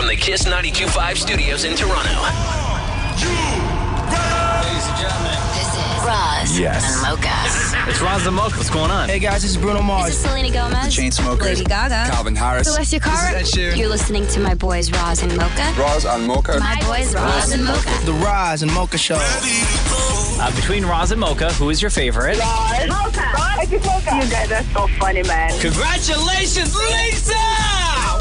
from the Kiss 92.5 studios in Toronto. Ladies and gentlemen, This is Roz and Mocha. it's Roz Mocha. What's going on? Hey guys, this is Bruno This Mars. is Selena Gomez. Chainsmokers. Lady Gaga. Calvin Harris. Celestia Cara. This is Ed Sheeran. You're listening to my boys Roz and Mocha. Roz and Mocha. My boys Roz and Mocha. The Roz and Mocha Show. Between Roz and Mocha, who is your favorite? Mocha. Roz is Mocha. You guys are so funny, man. Congratulations, Lisa!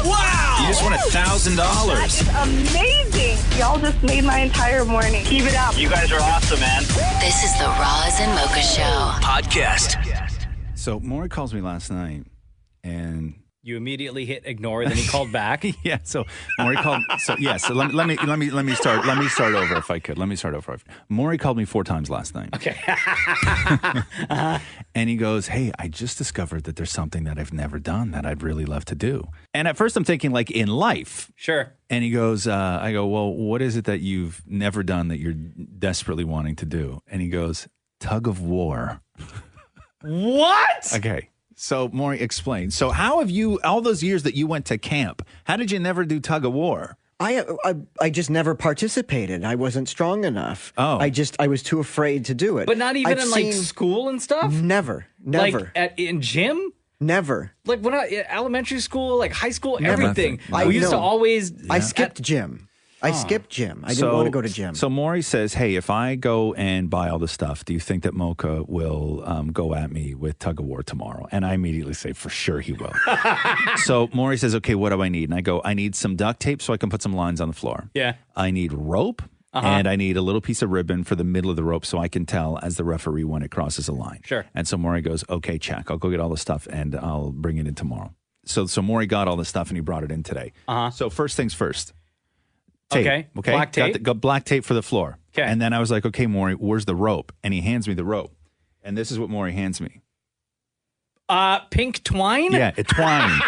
Wow! You just won $1,000. That's amazing. Y'all just made my entire morning. Keep it up. You guys are awesome, man. This is the Roz and Mocha Show. Podcast. So Maury calls me last night, and You immediately hit ignore, then he called back. yeah. So Maury called. So yeah. So let me start. Let me start over if I could. Maury called me 4 times last night. Okay. And he goes, "Hey, I just discovered that there's something that I've never done that I'd really love to do." And at first, I'm thinking like in life. Sure. And he goes, I go, "Well, what is it that you've never done that you're desperately wanting to do?" And he goes, "Tug of War." What? Okay. So, Maury, explain. So, how have you, all those years that you went to camp, how did you never do tug of war? I just never participated. I wasn't strong enough. Oh. I was too afraid to do it. But not even I've in like seen- school and stuff? Never. Like in gym? Never. Like when elementary school, like high school, Never. everything. I We used to know. always. I skipped gym. I skipped gym. I didn't want to go to gym. So, Maury says, "Hey, if I go and buy all the stuff, do you think that Mocha will go at me with tug of war tomorrow?" And I immediately say, "For sure he will." So, Maury says, "Okay, what do I need?" And I go, "I need some duct tape so I can put some lines on the floor. Yeah. I need rope." And I need a little piece of ribbon for the middle of the rope so I can tell as the referee when it crosses a line. Sure. And so Maury goes, "Okay, check. I'll go get all the stuff and I'll bring it in tomorrow." So Maury got all the stuff and he brought it in today. So first things first. Tape, Okay. Black tape. Got black tape for the floor. Okay. And then I was like, "Okay, Maury, where's the rope?" And he hands me the rope. And this is what Maury hands me. Pink twine? Yeah, it's twine.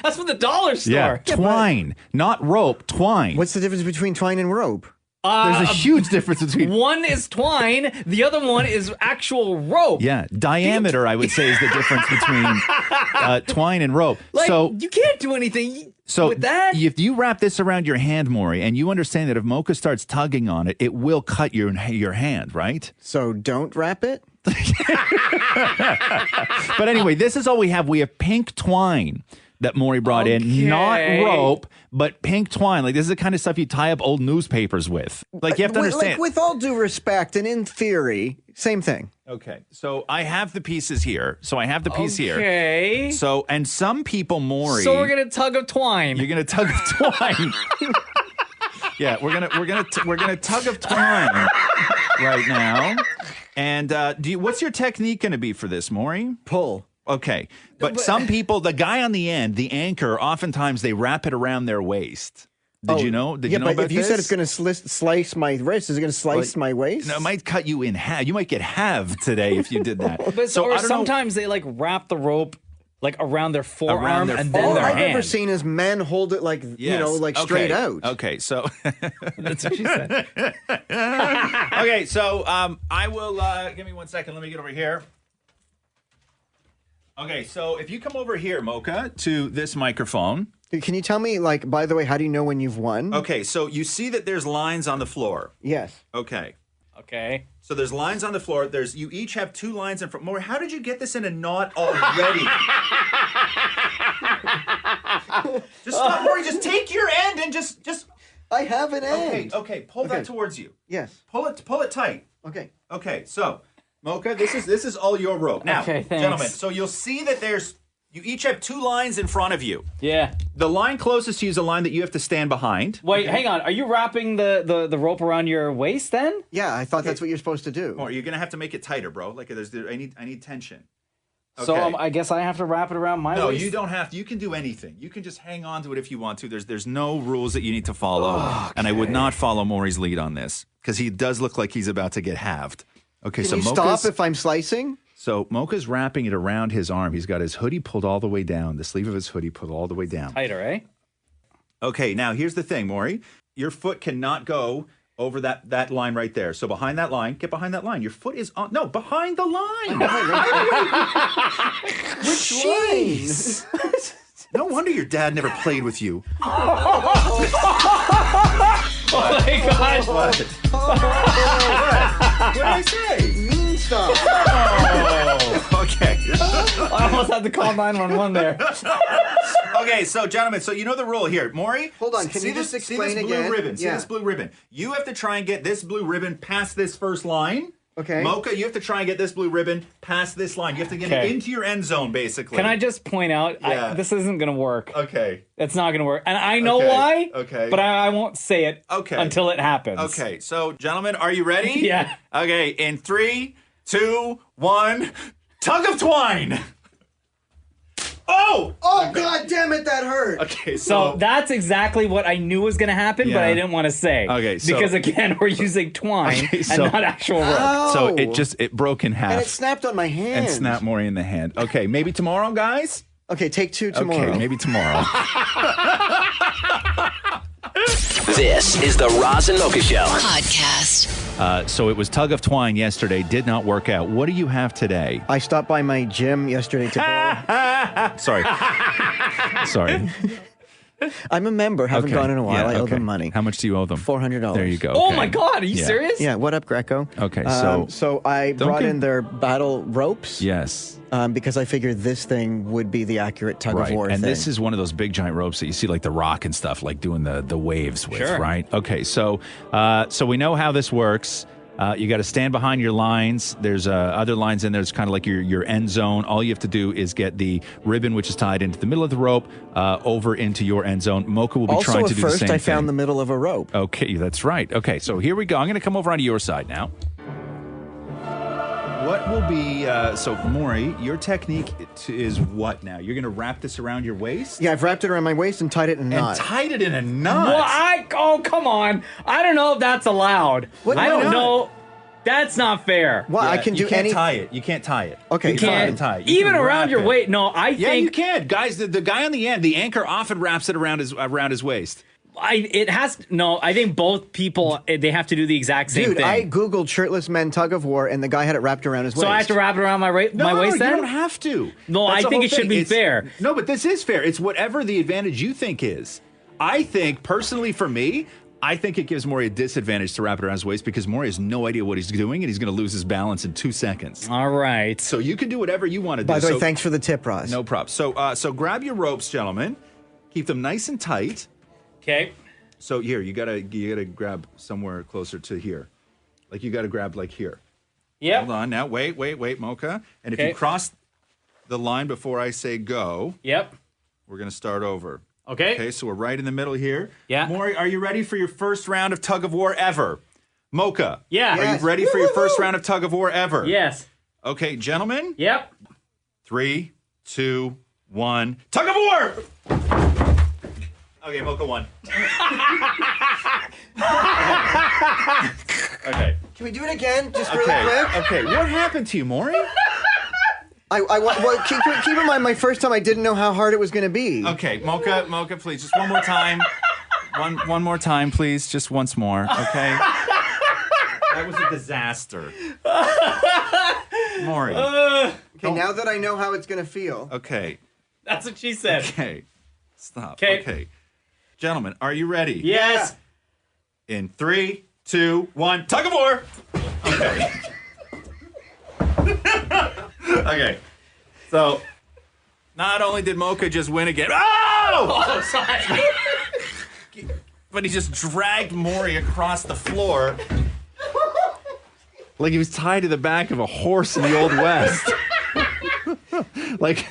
That's from the dollar store. Yeah, twine. Not rope, twine. What's the difference between twine and rope? There's a huge difference between... One is twine, the other one is actual rope. Yeah, diameter, I would say, is the difference between twine and rope. Like, So you can't do anything So with that. if you wrap this around your hand, Maury, and you understand that if Mocha starts tugging on it, it will cut your hand, right? So don't wrap it? But anyway, this is all we have. We have pink twine that Maury brought in, not rope, but pink twine. Like, this is the kind of stuff you tie up old newspapers with. Like, you have to understand. Like, with all due respect, and in theory, same thing. Okay, so I have the pieces here. here. Okay. So, and some people, Maury. So we're gonna tug of twine. You're gonna tug of twine. Yeah, we're gonna tug of twine right now. And what's your technique gonna be for this, Maury? Pull. Okay, but some people, the guy on the end, the anchor, oftentimes they wrap it around their waist. Did you know? Did you know but about if you this? said it's going to slice my wrist, is it going to slice my waist? No, it might cut you in half. You might get halved today if you did that. But I don't know. sometimes they like wrap the rope like around their forearm and then All their I've hand. ever seen is men hold it like, straight out. Okay, so That's what she said. okay, so I will give me 1 second. Let me get over here. Okay, so if you come over here, Mocha, to this microphone. Can you tell me, like, by the way, how do you know when you've won? Okay, so you see that there's lines on the floor. Yes. Okay. Okay. So there's lines on the floor. You each have 2 lines in front. Maury, how did you get this in a knot already? Just stop, Maury. Just take your end and just. I have an end. Okay. Pull that towards you. Yes. Pull it tight. Okay. Okay. So, Mocha, this is all your rope. Now, Okay, thanks. gentlemen, so you'll see that you each have 2 lines in front of you. Yeah. The line closest to you is the line that you have to stand behind. Wait, hang on. Are you wrapping the rope around your waist then? Yeah, I thought that's what you're supposed to do. Or you're gonna have to make it tighter, bro. Like I need tension. Okay. So I guess I have to wrap it around my No, waist? you don't have to. You can do anything. You can just hang on to it if you want to. There's no rules that you need to follow. And I would not follow Maury's lead on this because he does look like he's about to get halved. Okay, Can so you Mocha's, stop if I'm slicing? So Mocha's wrapping it around his arm. He's got his hoodie pulled all the way down, the sleeve of his hoodie pulled all the way down. Tighter, eh? Okay, now here's the thing, Maury. Your foot cannot go over that line right there. So behind that line, get behind that line. Your foot is on. No, behind the line. Which line? No wonder your dad never played with you. No Oh my God. What? What did I say? Mean stuff. Oh, okay. I almost had to call 911 there. Okay, so gentlemen, so you know the rule here. Maury, Hold on, can you just explain see this again? blue ribbon? See Yeah. this blue ribbon? You have to try and get this blue ribbon past this first line. Okay. Mocha, you have to try and get this blue ribbon past this line. You have to get it into your end zone, basically. Can I just point out, Yeah. this isn't going to work. Okay. It's not going to work. And I know Okay. why, Okay. but I won't say it Okay. until it happens. Okay, so gentlemen, are you ready? Yeah. Okay, in 3, 2, 1, tug of twine. Oh! Oh, God damn it, that hurt. Okay, So that's exactly what I knew was going to happen, but Yeah. I didn't want to say. Okay, so- because again, we're using twine Okay, so- and not actual rope. So Oh. it broke in half. And it snapped on my hand. and snapped Maury in the hand. Okay, maybe tomorrow, guys? Okay, take 2 tomorrow. Okay, maybe tomorrow. This is the Roz and Mocha Show. Podcast. So it was tug of twine yesterday. Did not work out. What do you have today? I stopped by my gym yesterday to go. Sorry. Sorry. I'm a member. Haven't Okay. gone in a while. Yeah, I owe okay. them money. How much do you owe them? $400. There you go. Oh Okay. my God, are you Yeah. serious? Yeah, what up, Greco? Okay, so I Don't brought get- in their battle ropes. Yes. Because I figured this thing would be the accurate tug Right. of war And thing. this is one of those big giant ropes that you see like The Rock and stuff, like doing the waves with, Sure. right? Okay, so we know how this works. You got to stand behind your lines. There's other lines in there. It's kind of like your end zone. All you have to do is get the ribbon, which is tied into the middle of the rope, over into your end zone. Mocha will be also, trying to at do first, the same I found thing. the middle of a rope. Okay, that's right. Okay, so here we go. I'm going to come over onto your side now. What will be, so Maury, your technique is what now? You're going to wrap this around your waist? Yeah, I've wrapped it around my waist and tied it in a knot. And tied it in a knot? Well, oh, come on. I don't know if that's allowed. What? I Why don't not? know. That's not fair. Well, I Yeah, can you do can't any. tie it. You can't tie it. Okay, you fine. can't tie it. You Even can around wrap your it. waist. No, I Yeah, you think can. Guys, the guy on the end, the anchor often wraps it around his waist. I think both people, they have to do the exact same Dude, thing. I Googled shirtless men tug of war, and the guy had it wrapped around his waist. so I have to wrap it around my waist you then? don't have to. No, That's I the think whole it should thing. be It's- fair. No, but this is fair. It's whatever the advantage you think is. I think, personally for me, I think it gives Maury a disadvantage to wrap it around his waist because Maury has no idea what he's doing and he's going to lose his balance in 2 seconds. All right. So you can do whatever you want to do. By the way, So- thanks for the tip, Roz. No props. So grab your ropes, gentlemen. Keep them nice and tight. Okay. So here, you gotta grab somewhere closer to here. Like you gotta grab like here. Yep. Hold on now. Wait, Mocha. And if Okay. you cross the line before I say go, Yep. we're gonna start over. Okay. Okay, so we're right in the middle here. Yeah. Maury, are you ready for your first round of tug of war ever? Mocha. Yeah. Are Yes. you ready for your first round of tug of war ever? Yes. Okay, gentlemen. Yep. 3, 2, 1. Tug of war! Okay, Mocha won. Okay. Can we do it again, just really Okay. quick? Okay. What happened to you, Maury? Well, keep in mind, my first time I didn't know how hard it was going to be. Okay, Mocha, please, just one more time. One more time, please, just once more. Okay. That was a disaster. Maury. Okay, now that I know how it's going to feel. Okay. That's what she said. Okay. Stop. 'Kay. Okay. Gentlemen, are you ready? Yes. In 3, 2, 1. Tug of war. Okay. Okay. So, not only did Mocha just win again. Oh! Oh, sorry. But he just dragged Maury across the floor like he was tied to the back of a horse in the Old West. Like,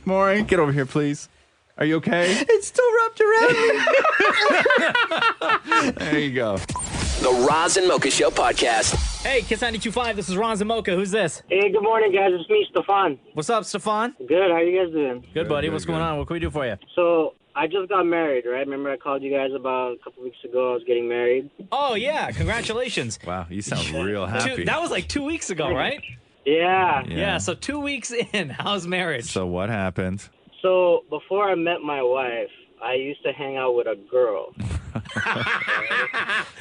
Maury, get over here, please. Are you okay? It's still wrapped around me. There you go. The Roz and Mocha Show podcast. Hey, Kiss 92.5, this is Roz and Mocha. Who's this? Hey, good morning, guys. It's me, Stefan. What's up, Stefan? Good. How you guys doing? Good, buddy. good, What's going good. on? What can we do for you? So, I just got married, right? Remember I called you guys about a couple weeks ago. I was getting married. Oh, yeah. Congratulations. Wow, you sound real happy. That was like 2 weeks ago, right? Yeah. Yeah, so 2 weeks in. How's marriage? So what happened? So, before I met my wife, I used to hang out with a girl.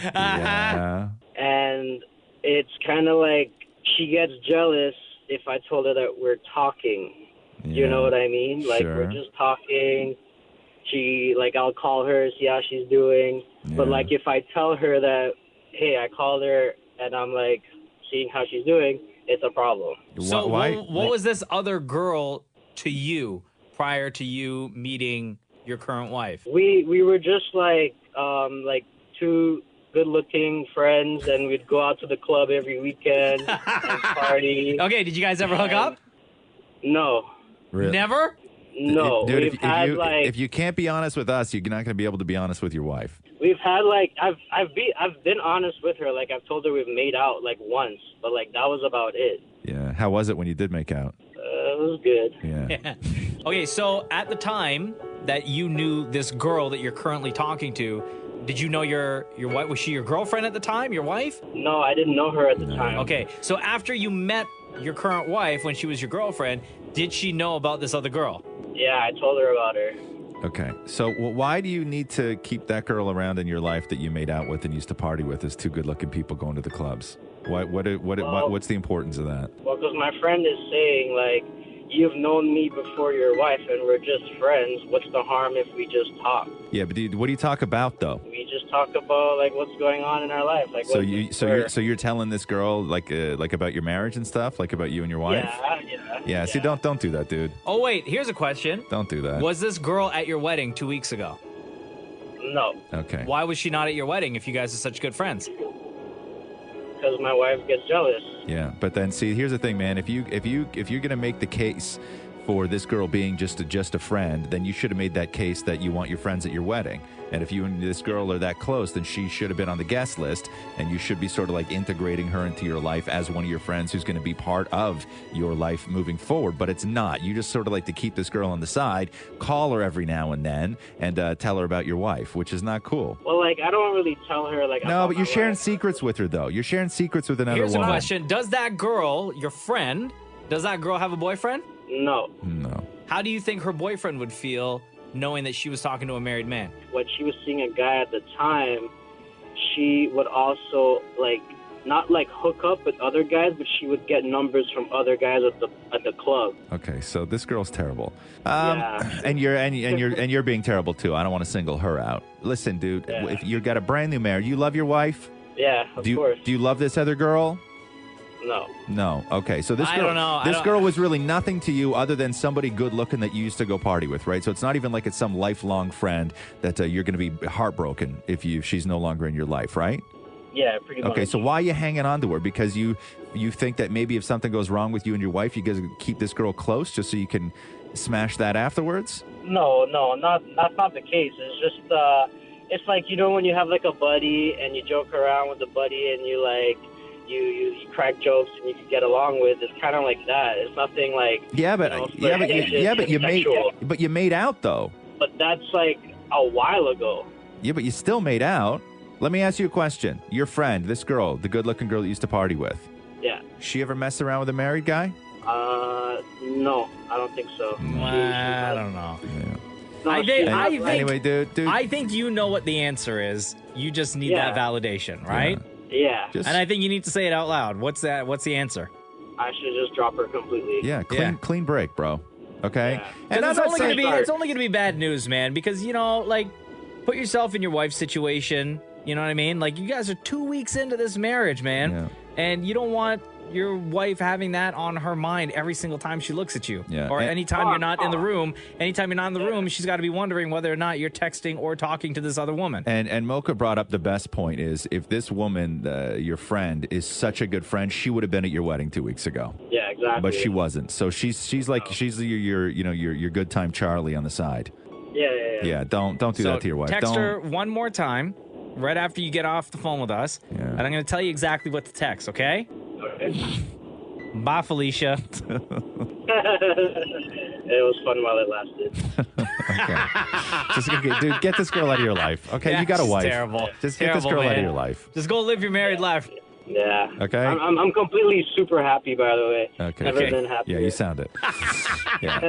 Yeah. And it's kind of like she gets jealous if I told her that we're talking. You know what I mean? Like, Sure. we're just talking. I'll call her, see how she's doing. Yeah. But like if I tell her that, hey, I called her and I'm like seeing how she's doing, it's a problem. So what was this other girl to you prior to you meeting your current wife? We were just like two good-looking friends, and we'd go out to the club every weekend and party. Okay, did you guys ever hook up? No. Really? Never? No. Dude, if you can't be honest with us, you're not going to be able to be honest with your wife. We've had like I've been honest with her. Like I've told her we've made out like once, but like that was about it. Yeah. How was it when you did make out? It was good. Yeah. Okay, so at the time that you knew this girl that you're currently talking to, did you know your wife? Was she your girlfriend at the time? Your wife? No, I didn't know her at the time. Okay, so after you met your current wife when she was your girlfriend, did she know about this other girl? Yeah, I told her about her. Okay. So why do you need to keep that girl around in your life that you made out with and used to party with as two good-looking people going to the clubs? What's the importance of that? Well, because my friend is saying, like, you've known me before your wife and we're just friends. What's the harm if we just talk? Yeah, but what do you talk about, though? We just talk about, like, what's going on in our life. Like, So you're telling this girl, like about your marriage and stuff? Like about you and your wife? Yeah, see, don't do that, dude. Oh, wait, here's a question. Don't do that. Was this girl at your wedding 2 weeks ago? No. Okay. Why was she not at your wedding if you guys are such good friends? Because my wife gets jealous. Yeah, but then see, here's the thing, man. If you're gonna make the case for this girl being just a friend, then you should have made that case that you want your friends at your wedding. And if you and this girl are that close, then she should have been on the guest list, and you should be sort of like integrating her into your life as one of your friends who's going to be part of your life moving forward. But it's not. You just sort of like to keep this girl on the side, call her every now and then, and tell her about your wife, which is not cool. Well, like, I don't really tell her, like... No, but you're sharing secrets with her, though. You're sharing secrets with another woman. Here's a question. Does that girl, your friend, does that girl have a boyfriend? No. How do you think her boyfriend would feel knowing that she was talking to a married man? When she was seeing a guy at the time, she would also, like, not like hook up with other guys, but she would get numbers from other guys at the club. Okay, so this girl's terrible. Yeah. And you're being terrible too. I don't want to single her out. Listen, dude, if you got a brand new marriage, you love your wife? Yeah, of course. Do you love this other girl? No. Okay, so this girl, I don't know. this girl was really nothing to you other than somebody good looking that you used to go party with, right? So it's not even like it's some lifelong friend that you're going to be heartbroken if she's no longer in your life, right? Yeah, pretty much. Okay, so why are you hanging on to her? Because you think that maybe if something goes wrong with you and your wife, you guys keep this girl close just so you can smash that afterwards? No, that's not the case. It's just it's like, you know, when you have like a buddy and you joke around with the buddy and you like you crack jokes and you can get along with. It's kind of like that. It's nothing like but you made out though. But that's like a while ago. Yeah, but you still made out. Let me ask you a question. Your friend, this girl, the good-looking girl that you used to party with. Yeah. She ever mess around with a married guy? No, I don't think so. I don't know. Yeah. Anyway, dude. I think you know what the answer is. You just need that validation, right? Yeah. And I think you need to say it out loud. What's that? What's the answer? I should just drop her completely. Yeah, clean break, bro. Okay? Yeah. And it's only gonna be bad news, man, because, you know, like, put yourself in your wife's situation, you know what I mean? Like, you guys are 2 weeks into this marriage, man, and you don't want your wife having that on her mind every single time she looks at you. Yeah. Or anytime you're not in the room. Anytime you're not in the room, she's got to be wondering whether or not you're texting or talking to this other woman. And Mocha brought up the best point is if this woman, your friend, is such a good friend, she would have been at your wedding 2 weeks ago. Yeah, exactly. But she wasn't. So she's your good time Charlie on the side. Yeah. Yeah, don't do that to your wife. Text her one more time right after you get off the phone with us. Yeah. And I'm going to tell you exactly what to text, okay? Okay. Bye, Felicia. It was fun while it lasted. Okay. Dude, get this girl out of your life. Okay, Yeah, you got a she's wife. terrible. Just Terrible, get this girl out man. of your life. Just go live your married life. Yeah. Okay. I'm completely super happy, by the way. Okay. Never been happy. Yeah, you sound it. Yeah.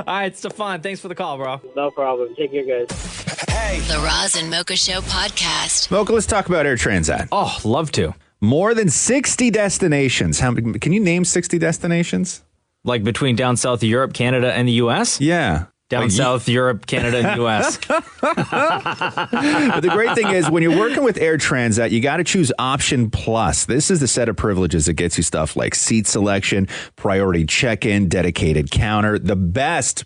All right, Stefan, thanks for the call, bro. No problem. Take care, guys. The Roz and Mocha Show podcast. Mocha, let's talk about Air Transat. Oh, love to. More than 60 destinations. Can you name 60 destinations? Like between down south of Europe, Canada, and the U.S.? Yeah. Down south, Europe, Canada, and U.S. But the great thing is when you're working with Air Transat, you got to choose Option Plus. This is the set of privileges that gets you stuff like seat selection, priority check-in, dedicated counter, the best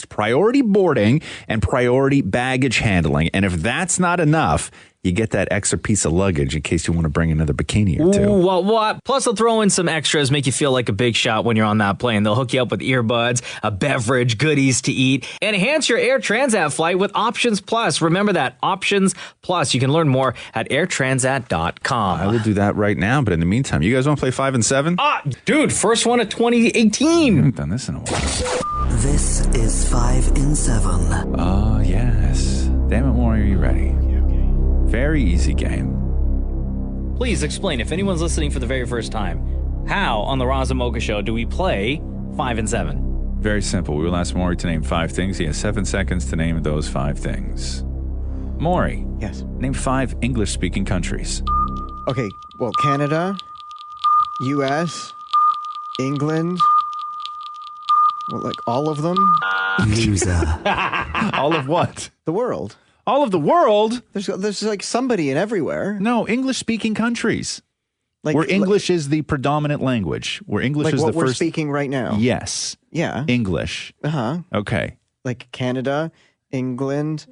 priority boarding and priority baggage handling. And if that's not enough, you get that extra piece of luggage in case you want to bring another bikini or two. Ooh, well, plus they'll throw in some extras, make you feel like a big shot when you're on that plane. They'll hook you up with earbuds, a beverage, goodies to eat. Enhance your Air Transat flight with Options Plus. Remember that, Options Plus. You can learn more at airtransat.com. I will do that right now, but in the meantime, you guys want to play 5 and 7? Dude, first one of 2018. I haven't done this in a while. This is 5 in 7. Oh, yes. Damn it, Maury, are you ready? Very easy game. Please explain, if anyone's listening for the very first time, how on the Roz Mocha Show do we play 5 and 7? Very simple. We will ask Maury to name 5 things. He has 7 seconds to name those 5 things. Maury. Yes. Name 5 English-speaking countries. Okay, well, Canada, U.S., England, well, like all of them. Loser. All of what? The world. All of the world? There's like somebody in everywhere. No, English-speaking countries. Like, where English is the predominant language. Where English like is what the we're first. speaking right now. Yes. Yeah. English. Uh-huh. Okay. Like Canada, England,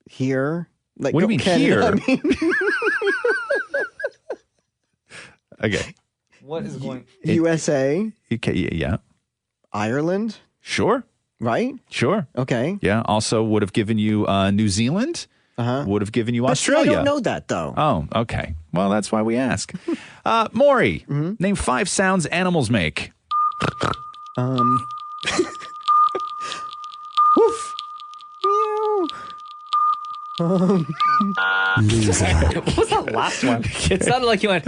here. Like, What do you mean Canada, here? I mean, Okay. What is going... USA, Okay. Yeah. Ireland, Sure. right? Sure. Okay. Yeah. Also would have given you New Zealand. Uh-huh. Would have given you But see, Australia. I don't know that, though. Oh, okay. Well, that's why we ask. Maury, name 5 sounds animals make. Woof. Meow. Loser. What was that last one? It sounded like you went,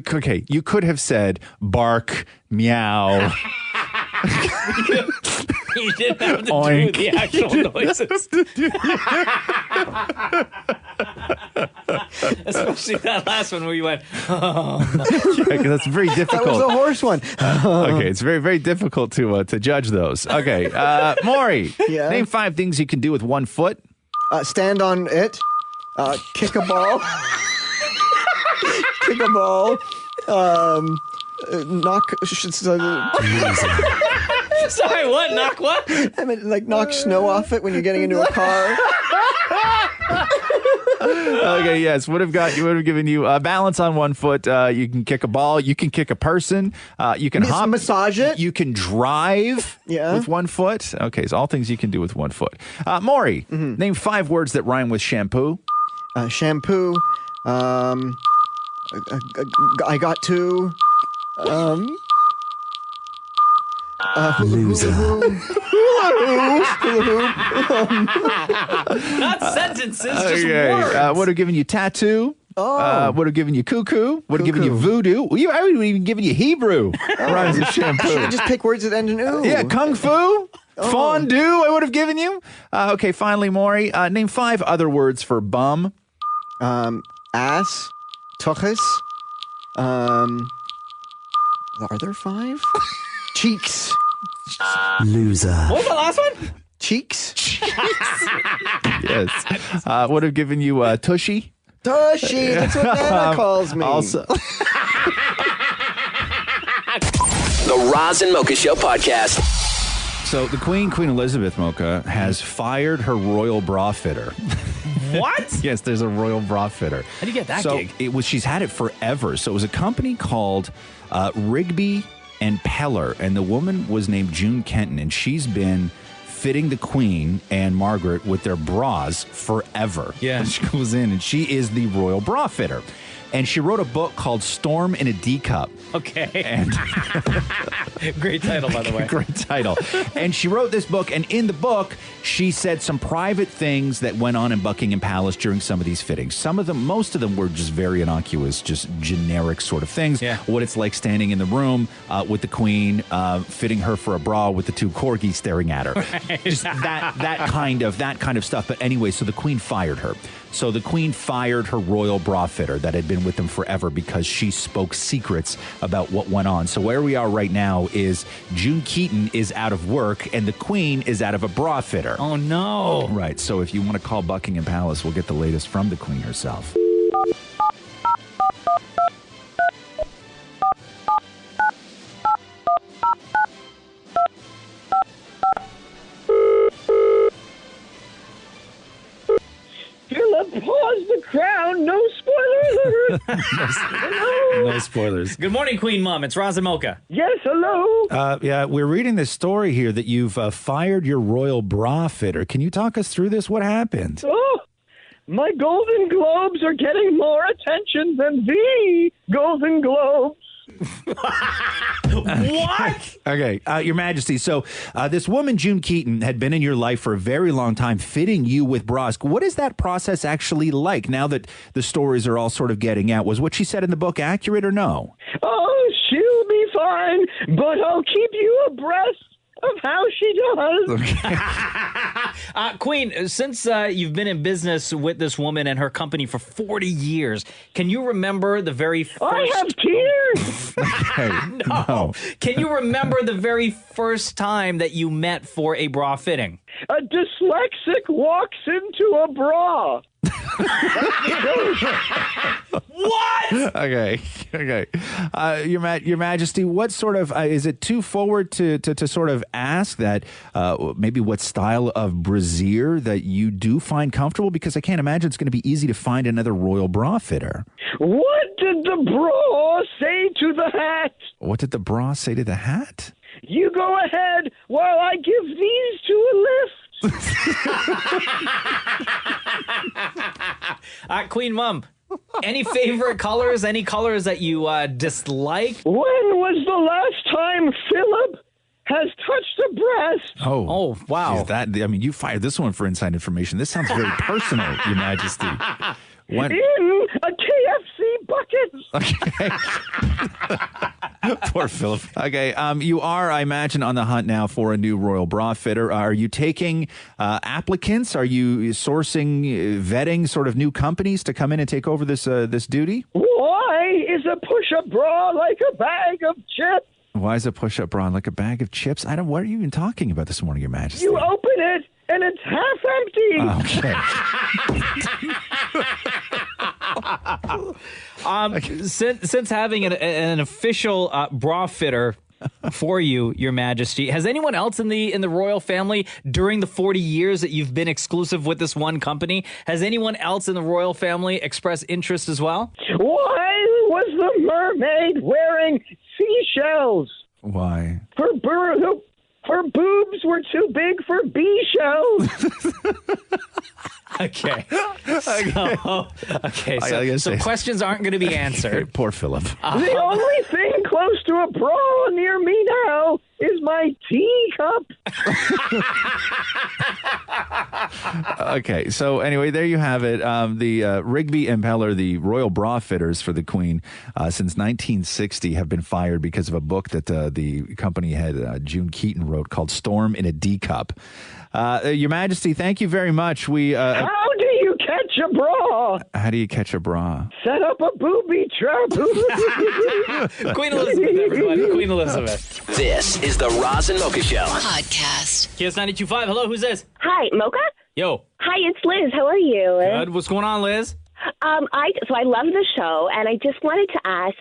Okay. You could have said bark, meow. You didn't have to Oink. do the actual noises. Especially that last one where you went, That's very That was the difficult. horse one. Okay, it's very, very difficult to judge those. Okay, Maury, Yeah? name 5 things you can do with 1 foot. Stand on it. Kick a ball. Kick a ball. Knock. sorry, what? Knock what? I mean, like knock snow off it when you're getting into a car. Okay, yes, would have given you balance on 1 foot. You can kick a ball. You can kick a person. You can hop. Massage it. You can drive with 1 foot. Okay, so all things you can do with 1 foot. Maury, name 5 words that rhyme with shampoo. Shampoo. I got to. Loser. Not sentences, just Okay, words. would have given you tattoo. Would have given you cuckoo. Would have given you voodoo. I would have even given you Hebrew. Rhymes with shampoo. Just pick words that end in ooh. Yeah, kung fu, fondue. I would have given you. Okay, finally, Maury, name 5 other words for bum. Ass. Tuchus. Are there 5? Cheeks. Loser. What was the last one? Cheeks. Yes. Would have given you tushy. Tushy. That's what Nana calls me. Also. The Roz and Mocha Show podcast. So the Queen Elizabeth Mocha, has fired her royal bra fitter. What? Yes, there's a royal bra fitter. How do you get that gig? She's had it forever. So it was a company called Rigby and Peller, and the woman was named June Kenton, and she's been fitting the Queen and Margaret with their bras forever. Yeah. She goes in, and she is the royal bra fitter. And she wrote a book called Storm in a D Cup. Okay. And Great title, by the way. Great title. And she wrote this book, and in the book, she said some private things that went on in Buckingham Palace during some of these fittings. Most of them were just very innocuous, just generic sort of things. Yeah. What it's like standing in the room with the Queen, fitting her for a bra with the 2 corgis staring at her. Right. Just that kind of stuff. But anyway, so the queen fired her. So the queen fired her royal bra fitter that had been with them forever because she spoke secrets about what went on. So where we are right now is June Keaton is out of work and the queen is out of a bra fitter. Oh, no. Right. So if you want to call Buckingham Palace, we'll get the latest from the queen herself. Philip, pause the crown. No spoiler alert. No spoilers. Good morning, Queen Mom. It's Roz Mocha. Yes, hello. Yeah, we're reading this story here that you've fired your royal bra fitter. Can you talk us through this? What happened? Oh, my Golden Globes are getting more attention than the Golden Globes. What? Okay, Your Majesty. So this woman, June Keaton, had been in your life for a very long time, fitting you with bras. What is that process actually like now that the stories are all sort of getting out? Was what she said in the book accurate or no? Oh, she'll be fine, but I'll keep you abreast of how she does. Queen, since you've been in business with this woman and her company for 40 years, can you remember the very first... I have tears! Okay, No. Can you remember the very first time that you met for a bra fitting? A dyslexic walks into a bra. What? Okay. Your Majesty, what sort of is it too forward to sort of ask that maybe what style of brassiere that you do find comfortable? Because I can't imagine it's going to be easy to find another royal bra fitter. What did the bra say to the hat? What did the bra say to the hat? You go ahead while I give these two a lift. Queen Mom, any favorite colors? Any colors that you dislike? When was the last time Philip has touched a breast? Oh, wow. Geez, you fired this one for inside information. This sounds very personal, Your Majesty. When? In a KFC bucket. Okay. Poor Philip. Okay, you are, I imagine, on the hunt now for a new royal bra fitter. Are you taking applicants? Are you sourcing, vetting sort of new companies to come in and take over this duty? Why is a push-up bra like a bag of chips? Why is a push-up bra like a bag of chips? What are you even talking about this morning, Your Majesty? You open it and it's half empty. Okay. Since having an official bra fitter for you, Your Majesty, has anyone else in the royal family during the 40 years that you've been exclusive with this one company, has anyone else in the royal family expressed interest as well? Why was the mermaid wearing seashells? Why? Her boobs were too big for bee shells. Okay. So questions aren't going to be answered. Poor Philip. The only thing close to a bra near me now is my teacup. Okay, so anyway, there you have it. The Rigby Impeller, the royal bra fitters for the Queen, since 1960 have been fired because of a book that the company had, June Keaton wrote, called Storm in a D Cup. Your Majesty, thank you very much. How do you catch a bra? How do you catch a bra? Set up a booby trap. Queen Elizabeth, everybody. Queen Elizabeth. This is the Roz and Mocha Show. Podcast. KS92.5. Hello, who's this? Hi, Mocha? Yo. Hi, it's Liz. How are you? Good. What's going on, Liz? I love the show, and I just wanted to ask,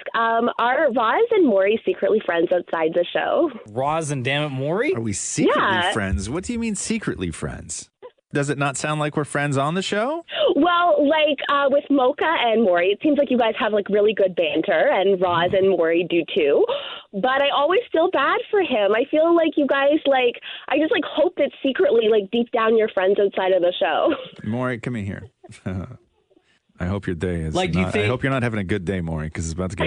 are Roz and Maury secretly friends outside the show? Roz and Dammit Maury? Are we secretly friends? What do you mean secretly friends? Does it not sound like we're friends on the show? Well, with Mocha and Maury, it seems like you guys have really good banter, and Roz and Maury do too. But I always feel bad for him. I feel like you guys I just hope that secretly deep down you're friends outside of the show. Maury, come in here. I hope your day is. Do you think? I hope you're not having a good day, Maury, because it's about to get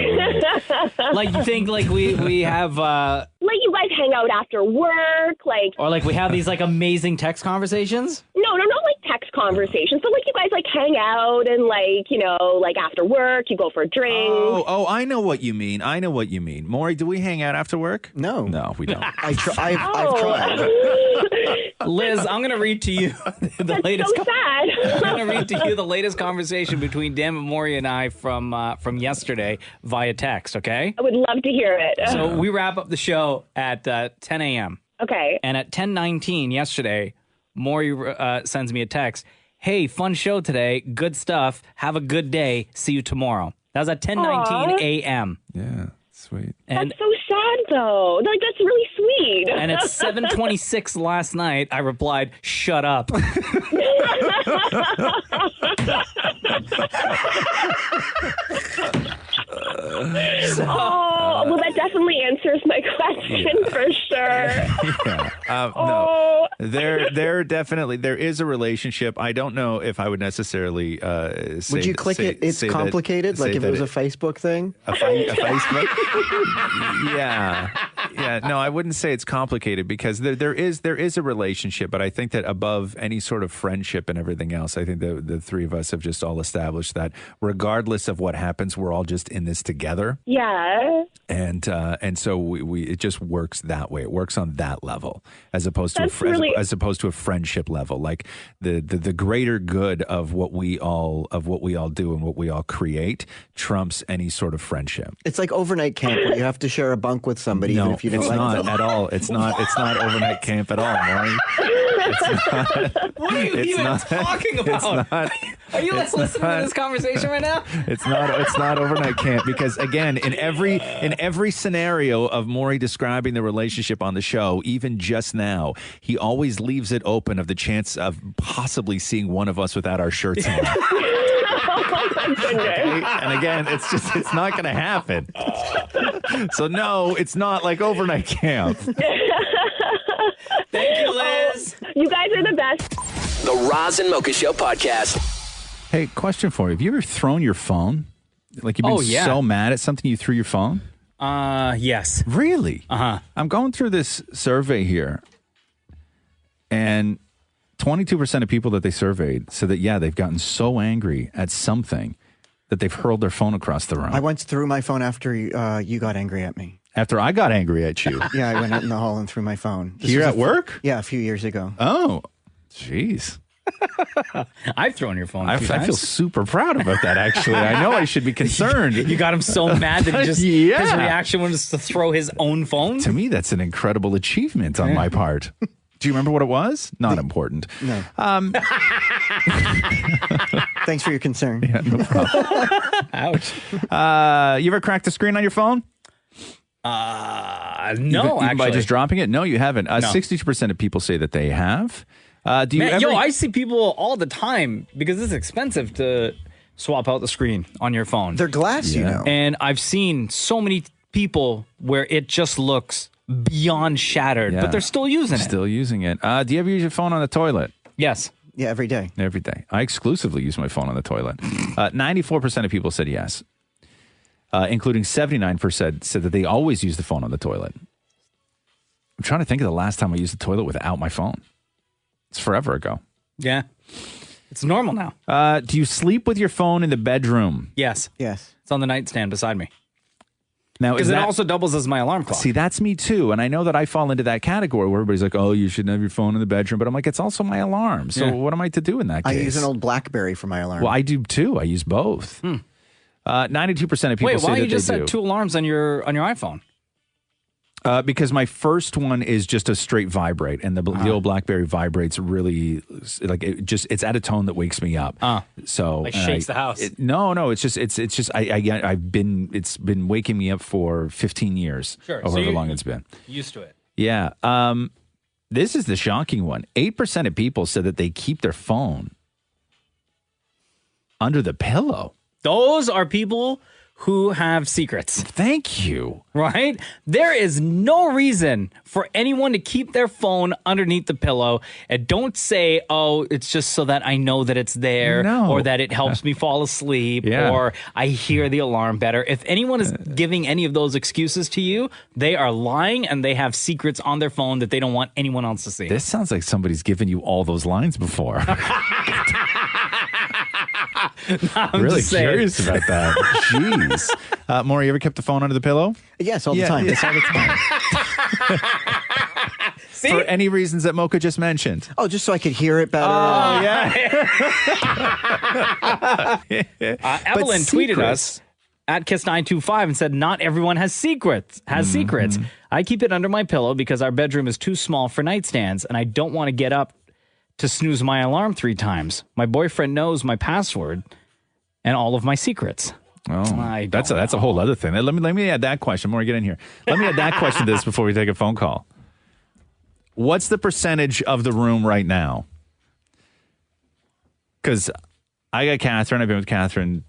late. You think we have you guys hang out after work, or we have these amazing text conversations? No, not text conversations, but you guys hang out and after work you go for a drink. Oh, I know what you mean. Maury, do we hang out after work? No, we don't. I've tried. Liz, I'm going to read to you the latest. So sad. I'm going to read to you the latest conversation between Dan Mori and I from yesterday via text. Okay. I would love to hear it. So we wrap up the show at 10 a.m. Okay. And at 10:19 yesterday, Maury sends me a text. Hey, fun show today. Good stuff. Have a good day. See you tomorrow. That was at 10:19 a.m. Yeah, sweet. And that's so sad, though. Like, that's really sweet. And at 7:26 last night, I replied, "Shut up." Well, that definitely answers my question for sure. No, there definitely there is a relationship. I don't know if I would necessarily say. Would you click it? It's complicated. Like if it was a Facebook thing. A Facebook. Yeah. No, I wouldn't say it's complicated because there is a relationship, but I think that above any sort of friendship and everything else, I think the three of us have just all established that regardless of what happens, we're all just in this together. Yeah. And so we it just works that way. It works on that level as opposed to as opposed to a friendship level. Like the greater good of what we all do and what we all create trumps any sort of friendship. It's like overnight camp where you have to share a bunk with somebody even if you don't like them. It's not at all. It's not overnight camp at all, Maury. What are you even talking about? Are you listening to this conversation right now? It's not overnight camp because again, in every scenario of Maury describing the relationship on the show, even just now, he always leaves it open of the chance of possibly seeing one of us without our shirts on. Oh my goodness. And again, it's not going to happen. So no, it's not like overnight camp. Thank you, Liz. You guys are the best. The Roz and Mocha Show podcast. Hey, question for you. Have you ever thrown your phone? Like you've been so mad at something you threw your phone? Yes. Really? Uh-huh. I'm going through this survey here, and 22% of people that they surveyed said that, they've gotten so angry at something that they've hurled their phone across the room. I once threw my phone after you got angry at me. After I got angry at you? Yeah, I went out in the hall and threw my phone. Here at work? Yeah, a few years ago. Oh, jeez. I've thrown your phone. I feel super proud about that, actually. I know I should be concerned. You got him so mad that his reaction was to throw his own phone? To me, that's an incredible achievement on my part. Do you remember what it was? Not important. No. Thanks for your concern. Yeah, no problem. Ouch. You ever cracked the screen on your phone? No, even by just dropping it? No, you haven't. No. 62% of people say that they have. Do you ever? I see people all the time because it's expensive to swap out the screen on your phone. They're glass, you know. And I've seen so many people where it just looks beyond shattered, but they're still using it. Still using it. Do you ever use your phone on the toilet? Yes. Yeah, every day. Every day. I exclusively use my phone on the toilet. 94% of people said yes, including 79% said that they always use the phone on the toilet. I'm trying to think of the last time I used the toilet without my phone. It's forever ago. Yeah. It's normal now. Do you sleep with your phone in the bedroom? Yes. Yes. It's on the nightstand beside me. Now, because it also doubles as my alarm clock. See, that's me too. And I know that I fall into that category where everybody's like, oh, you shouldn't have your phone in the bedroom. But I'm like, it's also my alarm. So what am I to do in that case? I use an old BlackBerry for my alarm. Well, I do too. I use both. 92% of people say that they do. Wait, why don't you just set two alarms on your iPhone? Because my first one is just a straight vibrate, and the old BlackBerry vibrates really like it's at a tone that wakes me up. So like shakes the house. It's been waking me up for 15 years. Sure, or however long it's been. Used to it. Yeah. This is the shocking one. 8% of people said that they keep their phone under the pillow. Those are people who have secrets. Thank you. Right? There is no reason for anyone to keep their phone underneath the pillow. And don't say, oh, it's just so that I know that it's there, or that it helps me fall asleep, or I hear the alarm better. If anyone is giving any of those excuses to you, they are lying, and they have secrets on their phone that they don't want anyone else to see. This sounds like somebody's given you all those lines before. I'm really just saying. curious about that. Jeez. Maury, you ever kept the phone under the pillow? Yes, all the time. Yes, all the time. for any reasons that Mocha just mentioned. Oh, just so I could hear it better. Oh, yeah. Evelyn tweeted us at Kiss925 and said, not everyone has secrets. I keep it under my pillow because our bedroom is too small for nightstands, and I don't want to get up to snooze my alarm 3 times. My boyfriend knows my password and all of my secrets. Oh, that's a whole other thing. Let me add that question before we get in here. Let me add that question to this before we take a phone call. What's the percentage of the room right now? Because I got Catherine. I've been with Catherine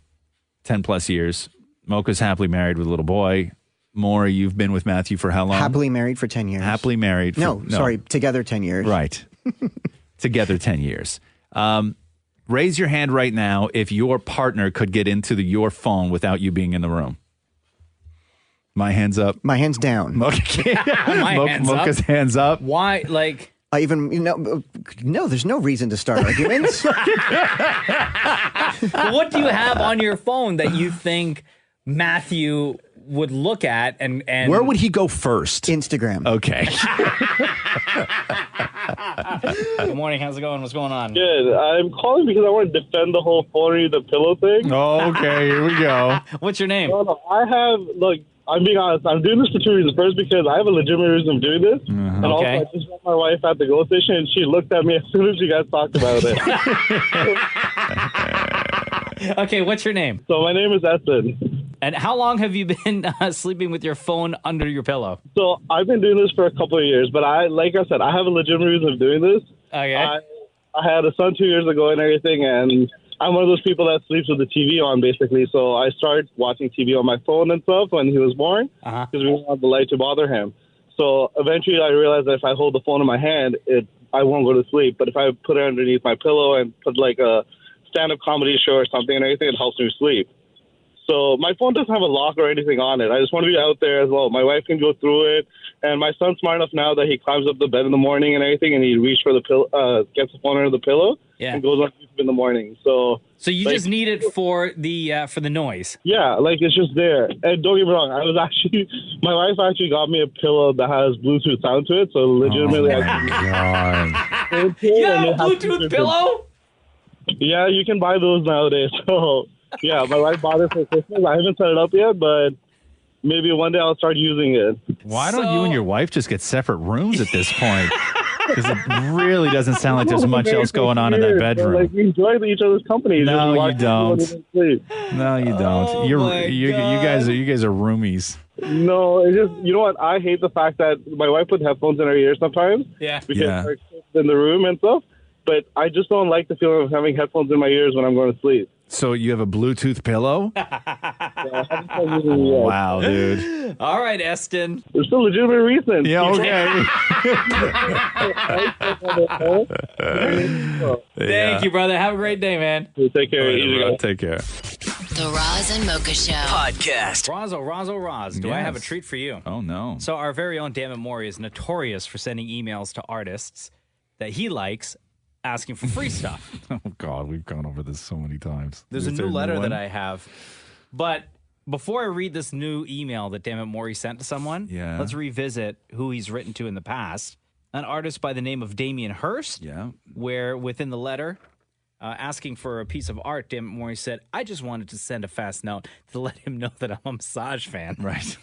10 plus years. Mocha's happily married with a little boy. Maury, you've been with Matthew for how long? Happily married for 10 years. Happily married. Sorry, together 10 years. Right. Together 10 years. Raise your hand right now if your partner could get into your phone without you being in the room. My hand's up. My hand's down. Mocha's hands up. Why? Like, no, there's no reason to start arguments. what do you have on your phone that you think Matthew would look at and where would he go first? Instagram. Okay. Good morning. How's it going? What's going on? Good. I'm calling because I want to defend the whole phone read the pillow thing. Okay, here we go. What's your name? No, I'm being honest. I'm doing this for 2 reasons. First, because I have a legitimate reason of doing this. And also, I just met my wife at the GO station, and she looked at me as soon as you guys talked about it. Okay, what's your name? So my name is Essen. And how long have you been sleeping with your phone under your pillow? So I've been doing this for a couple of years, but like I said, I have a legitimate reason of doing this. Okay. I had a son 2 years ago and everything, and I'm one of those people that sleeps with the TV on, basically. So I started watching TV on my phone and stuff when he was born because we didn't want the light to bother him. So eventually I realized that if I hold the phone in my hand, I won't go to sleep. But if I put it underneath my pillow and put like a stand-up comedy show or something and everything, it helps me sleep. So my phone doesn't have a lock or anything on it. I just want to be out there as well. My wife can go through it, and my son's smart enough now that he climbs up the bed in the morning and everything, and he reaches for the pillow, gets the phone under the pillow, and goes on YouTube in the morning. So you just need it for the noise. Yeah, like it's just there. And don't get me wrong, my wife actually got me a pillow that has Bluetooth sound to it, so legitimately. Oh my God. You have a Bluetooth pillow? Yeah, you can buy those nowadays. So. Yeah, my wife bought it for Christmas. I haven't set it up yet, but maybe one day I'll start using it. Why don't you and your wife just get separate rooms at this point? Because it really doesn't sound like there's much else going on in that bedroom. Like we enjoy each other's company. No, you don't. No, you don't. Oh, you guys are roomies. No, it's just, you know what? I hate the fact that my wife put headphones in her ears sometimes. Yeah. Because her kids in the room and stuff. But I just don't like the feeling of having headphones in my ears when I'm going to sleep. So you have a Bluetooth pillow? Wow, dude. All right, Eston. There's still legitimate reason. Yeah, okay. Thank you, brother. Have a great day, man. Take care. Take care. The Roz and Mocha Show podcast. Roz. Do I have a treat for you? Oh, no. So our very own Dammit Maury is notorious for sending emails to artists that he likes, asking for free stuff. Oh, God, we've gone over this so many times. There's a new letter that I have. But before I read this new email that Dammit Maury sent to someone, let's revisit who he's written to in the past. An artist by the name of Damien Hirst, where within the letter, asking for a piece of art, Dammit Maury said, I just wanted to send a fast note to let him know that I'm a massage fan. Right.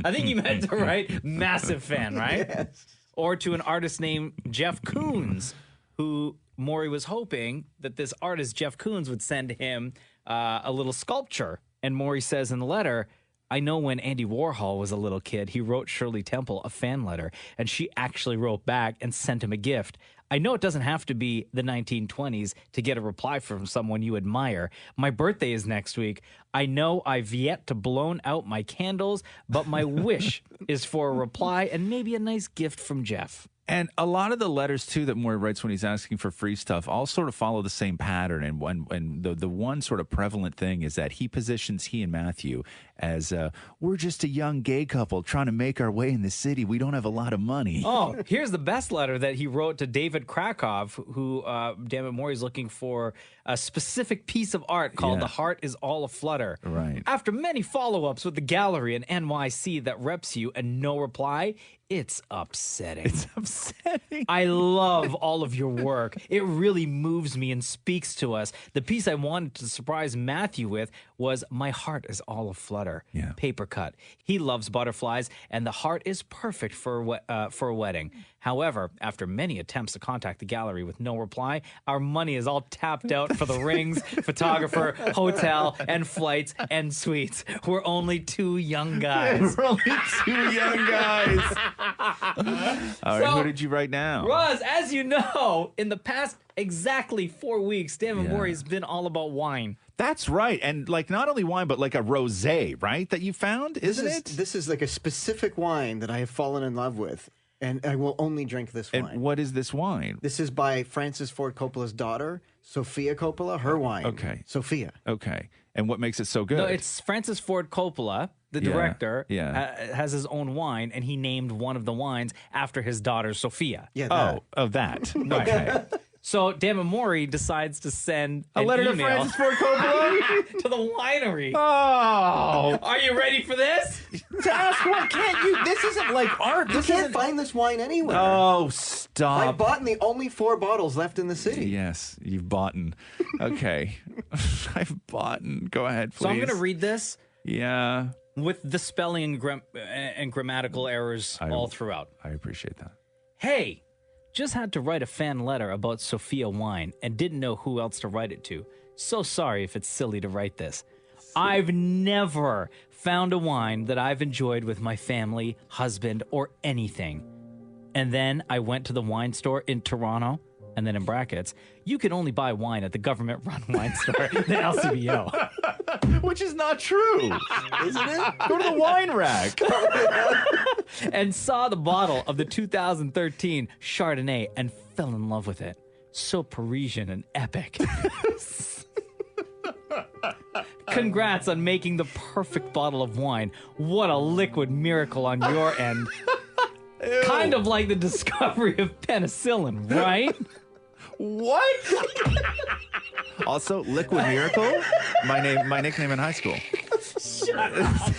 I think you meant to write massive fan, right? Yes. Or to an artist named Jeff Koons, who Maury was hoping that this artist, Jeff Koons, would send him a little sculpture. And Maury says in the letter, I know when Andy Warhol was a little kid, he wrote Shirley Temple a fan letter, and she actually wrote back and sent him a gift. I know it doesn't have to be the 1920s to get a reply from someone you admire. My birthday is next week. I know I've yet to blown out my candles, but my wish is for a reply and maybe a nice gift from Jeff. And a lot of the letters, too, that Maury writes when he's asking for free stuff all sort of follow the same pattern. And the one sort of prevalent thing is that he positions he and Matthew as, we're just a young gay couple trying to make our way in the city. We don't have a lot of money. Oh, here's the best letter that he wrote to David Krakow, who, Dammit Maury's looking for a specific piece of art called The Heart is All Aflutter. Right. After many follow-ups with the gallery in NYC that reps you and no reply, It's upsetting. It's upsetting. I love all of your work. It really moves me and speaks to us. The piece I wanted to surprise Matthew with was My Heart is All Aflutter. Yeah. Paper cut. He loves butterflies, and the heart is perfect for a wedding. However, after many attempts to contact the gallery with no reply, our money is all tapped out for the rings, photographer, hotel, and flights and suites. We're only two young guys. We're only two young guys. All right, who did you write now? Roz, as you know, in the past exactly 4 weeks, Dan Mori has been all about wine. That's right. And like not only wine, but like a rosé, right? That you found, isn't it? This is like a specific wine that I have fallen in love with. And I will only drink this wine. And what is this wine? This is by Francis Ford Coppola's daughter, Sofia Coppola, her wine. Okay. Sofia. Okay. And what makes it so good? No, it's Francis Ford Coppola, the director, has his own wine, and he named one of the wines after his daughter, Sophia. Yeah. That. Okay. So Dan Mori decides to send A an letter to email Francis Ford Coppola? to the winery. Oh. Are you ready for this? To ask what? Can't you? This isn't like art. You can't find this wine anywhere. Oh, stop. I bought the only 4 bottles left in the city. Yes, you've bought. Okay. I've bought. Go ahead, please. So I'm going to read this. Yeah. With the spelling and grammatical errors all throughout. I appreciate that. Hey, just had to write a fan letter about Sophia wine and didn't know who else to write it to. So sorry if it's silly to write this. I've never found a wine that I've enjoyed with my family, husband, or anything. And then I went to the wine store in Toronto, and then in brackets, you can only buy wine at the government-run wine store, the LCBO. Which is not true, isn't it? Go to the wine rack. And saw the bottle of the 2013 Chardonnay and fell in love with it. So Parisian and epic. Congrats on making the perfect bottle of wine. What a liquid miracle on your end. Kind of like the discovery of penicillin, right? What? Also, Liquid Miracle, my nickname in high school. Shut up.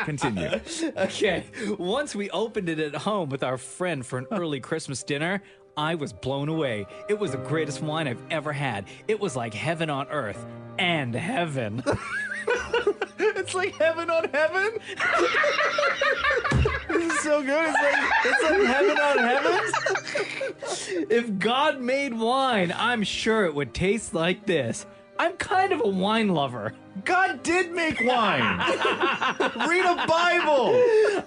Continue. Okay. Once we opened it at home with our friend for an early Christmas dinner, I was blown away. It was the greatest wine I've ever had. It was like heaven on earth and heaven. It's like heaven on heaven. This is so good. It's like heaven on heaven. If God made wine, I'm sure it would taste like this. I'm kind of a wine lover. God did make wine. Read a Bible.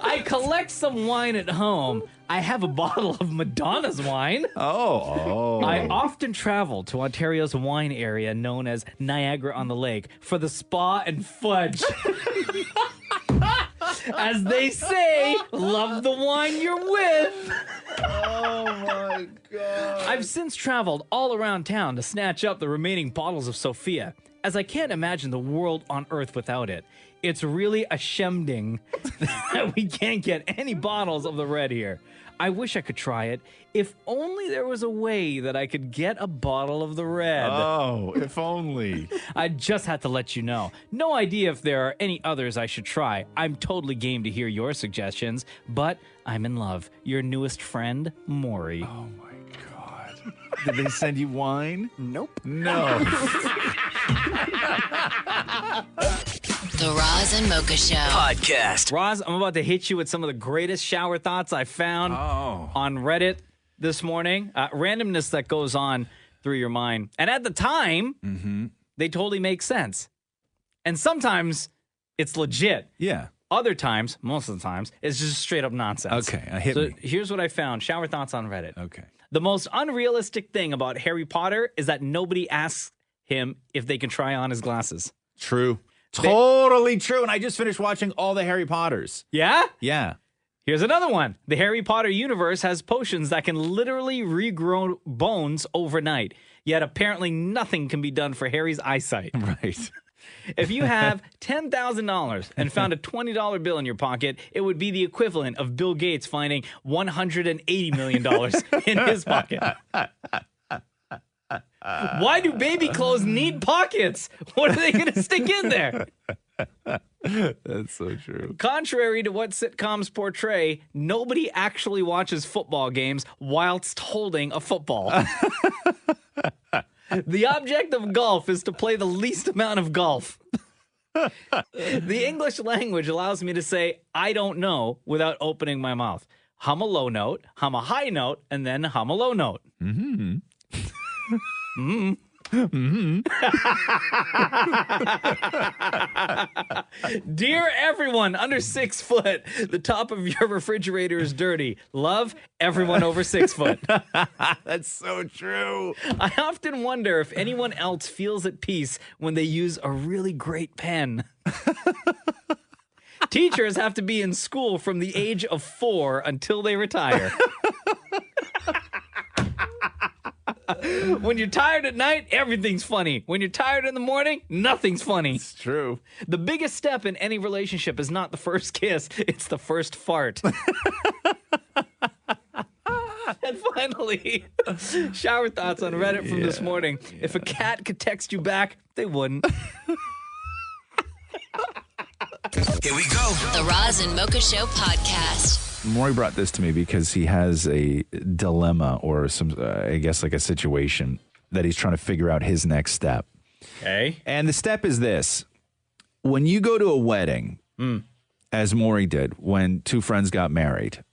I collect some wine at home. I have a bottle of Madonna's wine. Oh. I often travel to Ontario's wine area known as Niagara-on-the-Lake for the spa and fudge. As they say, love the wine you're with. Oh my God. I've since traveled all around town to snatch up the remaining bottles of Sophia, as I can't imagine the world on earth without it. It's really a shemding that we can't get any bottles of the red here. I wish I could try it. If only there was a way that I could get a bottle of the red. Oh, if only. I just had to let you know. No idea if there are any others I should try. I'm totally game to hear your suggestions, but I'm in love. Your newest friend, Maury. Oh my God. Did they send you wine? Nope. No. The Roz and Mocha Show podcast. Roz, I'm about to hit you with some of the greatest shower thoughts I found on Reddit this morning. Randomness that goes on through your mind. And at the time, they totally make sense. And sometimes it's legit. Yeah. Other times, most of the times, it's just straight up nonsense. Okay, hit me. Here's what I found. Shower thoughts on Reddit. Okay. The most unrealistic thing about Harry Potter is that nobody asks him if they can try on his glasses. True. Totally true. And I just finished watching all the Harry Potters. Yeah? Yeah. Here's another one. The Harry Potter universe has potions that can literally regrow bones overnight. Yet apparently nothing can be done for Harry's eyesight. Right. If you have $10,000 and found a $20 bill in your pocket, it would be the equivalent of Bill Gates finding $180 million in his pocket. Why do baby clothes need pockets? What are they going to stick in there? That's so true. Contrary to what sitcoms portray, nobody actually watches football games whilst holding a football. The object of golf is to play the least amount of golf. The English language allows me to say, I don't know, without opening my mouth. Hum a low note, hum a high note, and then hum a low note. Mm-hmm. Mm-hmm. Mm-hmm. Dear everyone under 6 foot, the top of your refrigerator is dirty. Love, everyone over 6 foot. That's so true. I often wonder if anyone else feels at peace when they use a really great pen. Teachers have to be in school from the age of 4 until they retire. When you're tired at night, everything's funny. When you're tired in the morning, nothing's funny. It's true. The biggest step in any relationship is not the first kiss, it's the first fart. And finally, shower thoughts on Reddit from this morning. If a cat could text you back, they wouldn't. Here we go. The Roz and Mocha Show podcast. Maury brought this to me because he has a dilemma or some, I guess, like a situation that he's trying to figure out his next step. Okay. And the step is this. When you go to a wedding, as Maury did when two friends got married,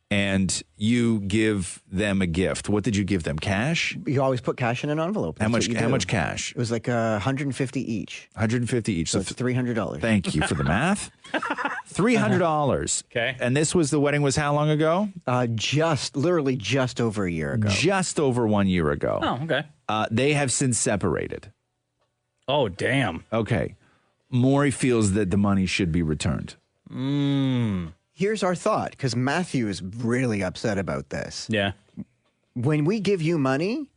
and you give them a gift, what did you give them? Cash? You always put cash in an envelope. How That's much? How much cash? It was like $150 each. 150 each. So it's $300. Thank you for the math. $300. Okay. And this was the wedding was how long ago? Literally just over a year ago. Just over 1 year ago. Oh, okay. They have since separated. Oh, damn. Okay. Maury feels that the money should be returned. Here's our thought, because Matthew is really upset about this. Yeah. When we give you money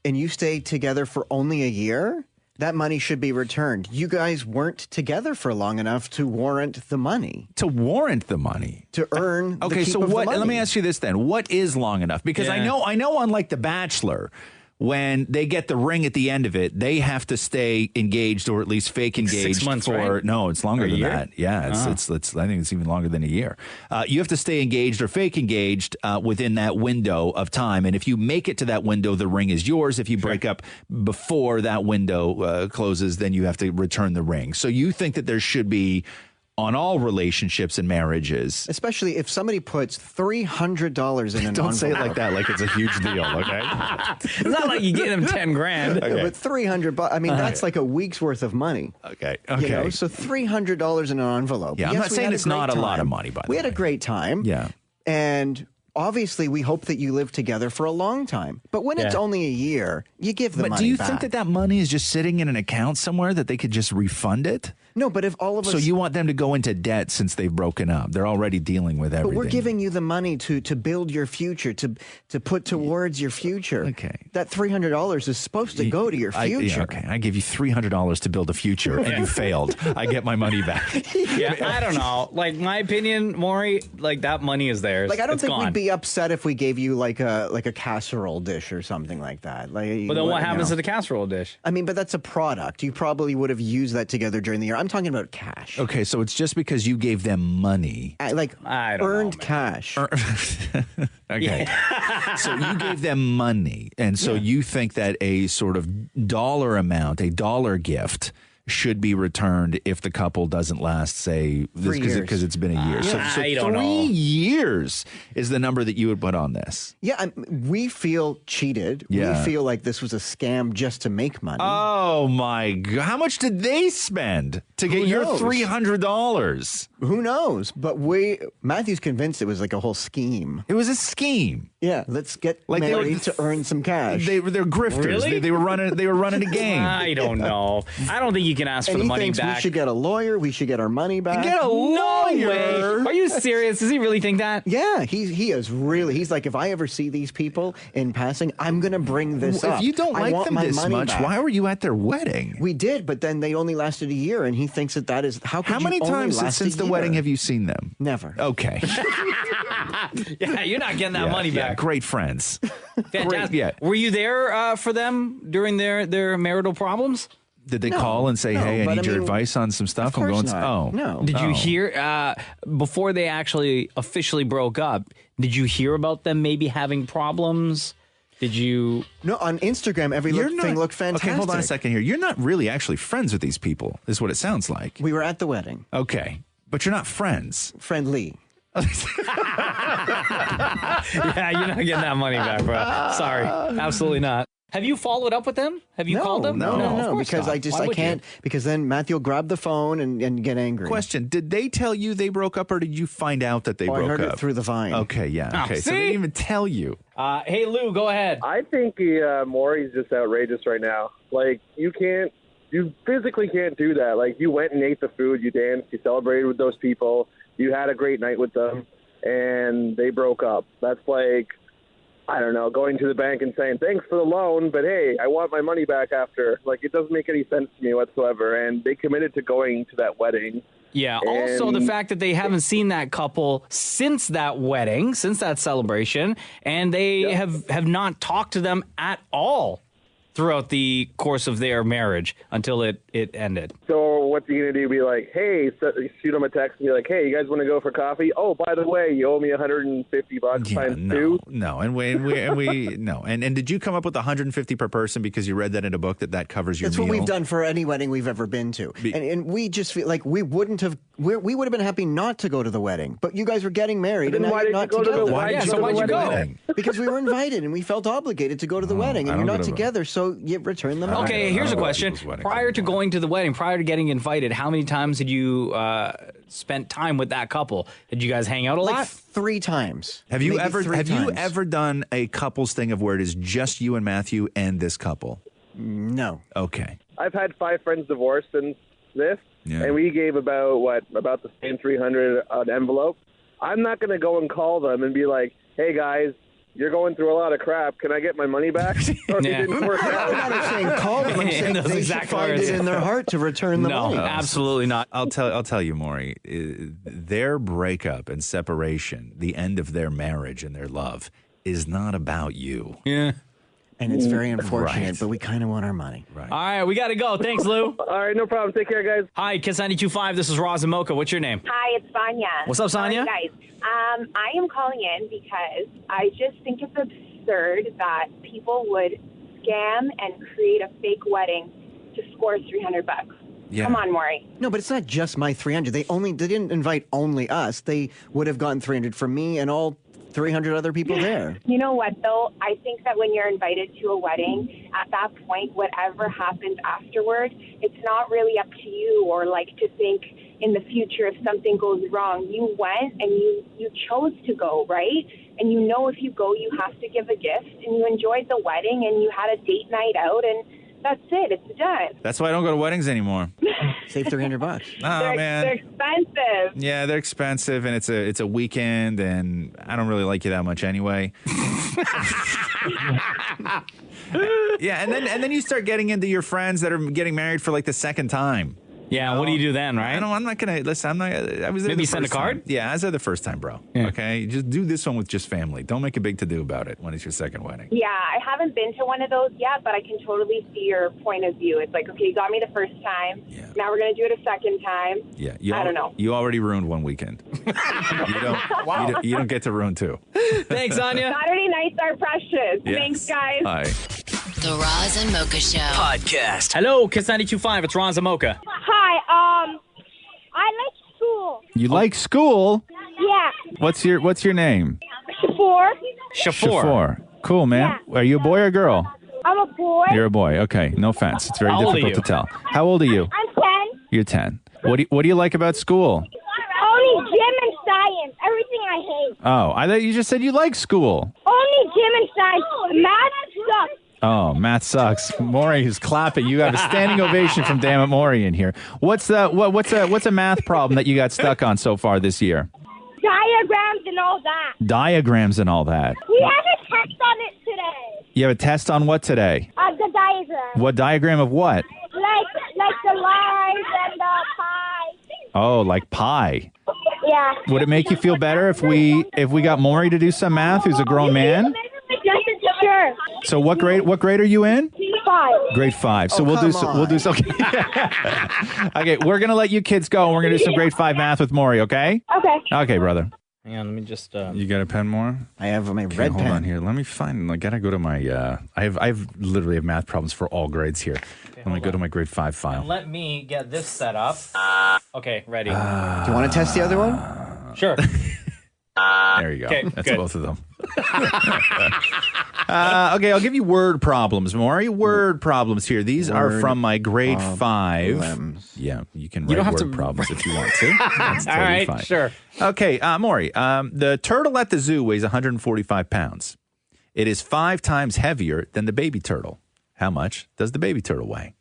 and you stay together for only a year, that money should be returned. You guys weren't together for long enough to warrant the money. To warrant the money? To earn the Okay, keep so of the what? money. Let me ask you this then. What is long enough? Because I know unlike The Bachelor, when they get the ring at the end of it, they have to stay engaged or at least fake engaged 6 months, for right? No, it's longer than that. Yeah, it's I think it's even longer than a year. You have to stay engaged or fake engaged within that window of time, and if you make it to that window, the ring is yours. If you break up before that window closes, then you have to return the ring. So you think that there should be, on all relationships and marriages, especially if somebody puts $300 in an don't say it envelope. like that, like it's a huge deal, okay? It's not like you get him 10 grand. Okay. But $300, I mean, that's like a week's worth of money. Okay. You know, so $300 in an envelope. Yeah, I'm Yes, not we saying had it's great not a lot time. of money, by the way. We had a great time. Yeah. And obviously, we hope that you live together for a long time. But when it's only a year, you give the money But do you back. think that that money is just sitting in an account somewhere that they could just refund it? No, but if all of us... So you want them to go into debt since they've broken up. They're already dealing with everything. But we're giving you the money to build your future, to put towards your future. Okay. That $300 is supposed to go to your future. Okay, I give you $300 to build a future, and you failed. I get my money back. Yeah, I don't know. Like, my opinion, Maury, like, that money is theirs. Like, I don't It's think gone. we'd be upset if we gave you like a casserole dish or something like that. Like, But then what happens to the casserole dish? I mean, but that's a product. You probably would have used that together during the year. I'm talking about cash. Okay, so it's just because you gave them money. I don't earned know, cash. Okay. So you gave them money. And so you think that a sort of dollar amount, a dollar gift, should be returned if the couple doesn't last, say, because it's been a year. So I don't 3 know. years is the number that you would put on this. Yeah, we feel cheated. Yeah. We feel like this was a scam just to make money. Oh, my God. How much did they spend to get your knows? $300? Who knows? But Matthew's convinced it was like a whole scheme. It was a scheme. Yeah, let's get Like they married were- to earn some cash. They're grifters. Really? They were running a game. I don't know. I don't think you can ask for and the he money thinks back. we should get a lawyer. We should get our money back. Get a No lawyer. way. Are you serious? Does he really think that? Yeah, he is really. He's like, if I ever see these people in passing, I'm going to bring this up. If you don't I like want them my this money much, back. why were you at their wedding? We did, but then they only lasted a year, and he thinks that is how. Could How many you only times last since a the year? wedding have you seen them? Never. Okay. Yeah, you're not getting that money Yeah, back. great friends. Fantastic. Great, yeah. Were you there for them during their marital problems? Did they call and say, hey, I need your advice on some stuff? Of course not. No. Did you hear, before they actually officially broke up, did you hear about them maybe having problems? Did you? No, on Instagram, everything looked fantastic. Okay, hold on a second here. You're not really actually friends with these people, is what it sounds like. We were at the wedding. Okay, but you're not friends. Friendly. Yeah, you're not getting that money back, bro. Sorry. Absolutely not. Have you followed up with them? Have you called them? No, because I can't, because then Matthew will grab the phone and get angry. Question, did they tell you they broke up or did you find out that they broke up? I heard it through the Vine. Okay, yeah. Okay, so they didn't even tell you. Hey, Lou, go ahead. I think Maury's just outrageous right now. Like, you physically can't do that. Like, you went and ate the food, you danced, you celebrated with those people, you had a great night with them, and they broke up. That's like, I don't know, going to the bank and saying, thanks for the loan, but hey, I want my money back after. Like, it doesn't make any sense to me whatsoever. And they committed to going to that wedding. Yeah, also the fact that they haven't seen that couple since that wedding, since that celebration, and they have not talked to them at all throughout the course of their marriage until it ended. So what's he going to do? Be like, hey, shoot him a text and be like, hey, you guys want to go for coffee? Oh, by the way, you owe me $150 times two. No, and did you come up with $150 per person because you read that in a book that covers your That's meal? what we've done for any wedding we've ever been to. And we just feel like we would have been happy not to go to the wedding, but you guys were getting married and now you're not together. Why'd you go? Because we were invited and we felt obligated to go to the wedding and you're not together, so you return the money. Okay, here's a question. Prior to going to the wedding, prior to getting invited, how many times did you spent time with that couple? Did you guys hang out a lot? 3 times. Have you ever done a couples thing of where it is just you and Matthew and this couple? No. Okay. I've had 5 friends divorce since this, and we gave about the same $300 an envelope. I'm not going to go and call them and be like, hey guys, you're going through a lot of crap. Can I get my money back? It didn't work out. I'm not saying call them. I'm saying they should find it in their heart to return the money. No, absolutely not. I'll tell you, Maury, their breakup and separation, the end of their marriage and their love, is not about you. Yeah. And it's very unfortunate, but we kind of want our money. Right. All right, we got to go. Thanks, Lou. All right, no problem. Take care, guys. Hi, Kiss 92.5. This is Roz and Mocha. What's your name? Hi, it's Sonia. What's up, Sonia? Hi, guys. I am calling in because I just think it's absurd that people would scam and create a fake wedding to score $300. Yeah. Come on, Maury. No, but it's not just my 300. They didn't invite only us. They would have gotten 300 from me and all 300 other people there. You know what, though? I think that when you're invited to a wedding, at that point, whatever happens afterward, it's not really up to you or like to think in the future if something goes wrong. You went and you chose to go, right? And you know if you go, you have to give a gift, and you enjoyed the wedding and you had a date night out, and that's it. It's done. That's why I don't go to weddings anymore. Save $300. Oh, man. They're expensive. Yeah, they're expensive, and it's a weekend, and I don't really like you that much anyway. Yeah, and then you start getting into your friends that are getting married for like the second time. Yeah, what do you do then, right? I'm not gonna listen. I was there. Maybe the send a first card. time. Yeah, I was there the first time, bro. Yeah. Okay, just do this one with just family. Don't make a big to do about it when it's your second wedding. Yeah, I haven't been to one of those yet, but I can totally see your point of view. It's like, okay, you got me the first time. Yeah. Now we're going to do it a second time. Yeah, I don't know. You already ruined one weekend. You don't get to ruin 2. Thanks, Anya. Saturday nights are precious. Yes. Thanks, guys. Bye. The Roz and Mocha Show. Podcast. Hello, Kiss 92.5. It's Roz and Mocha. Hi, I like school. You like school? Yeah. What's your name? Shafor. Shafor. Cool, man. Yeah. Are you a boy or a girl? I'm a boy. You're a boy. Okay, no offense. It's very How old are difficult to you? tell. How old are you? I'm 10. You're 10. What do you like about school? Only gym and science. Everything I hate. Oh, I thought you just said you like school. Only gym and science. Math sucks. Oh, math sucks. Maury is clapping. You have a standing ovation from Damn It Maury in here. What's a math problem that you got stuck on so far this year? Diagrams and all that. Diagrams and all that. We have a test on it today. You have a test on what today? The diagram. What diagram of what? Like the lines and the pie. Oh, like pi. Yeah. Would it make you feel better if we got Maury to do some math, who's a grown man? Sure. So what grade are you in? 5. 5. Grade 5. So Oh, we'll do come we'll do some. Okay, we're gonna let you kids go, and we're gonna do some grade 5 math with Maury. Okay? Okay. Okay, brother. Hang on, let me just. You got a pen more? I have my Okay, red hold pen. on here. Let me find. I gotta go to my. I've literally have math problems for all grades here. Let me go to my grade 5 file. Let me get this set up. Okay, ready. Do you want to test the other one? Sure. There you go. Okay, That's good. both of them. Okay, I'll give you word problems, Maury. Word problems here. These are Word from my grade 5. problems. Yeah, you can You write don't have word to- problems if you want to. That's All totally right, fine. sure. Okay, Maury, the turtle at the zoo weighs 145 pounds. It is 5 times heavier than the baby turtle. How much does the baby turtle weigh?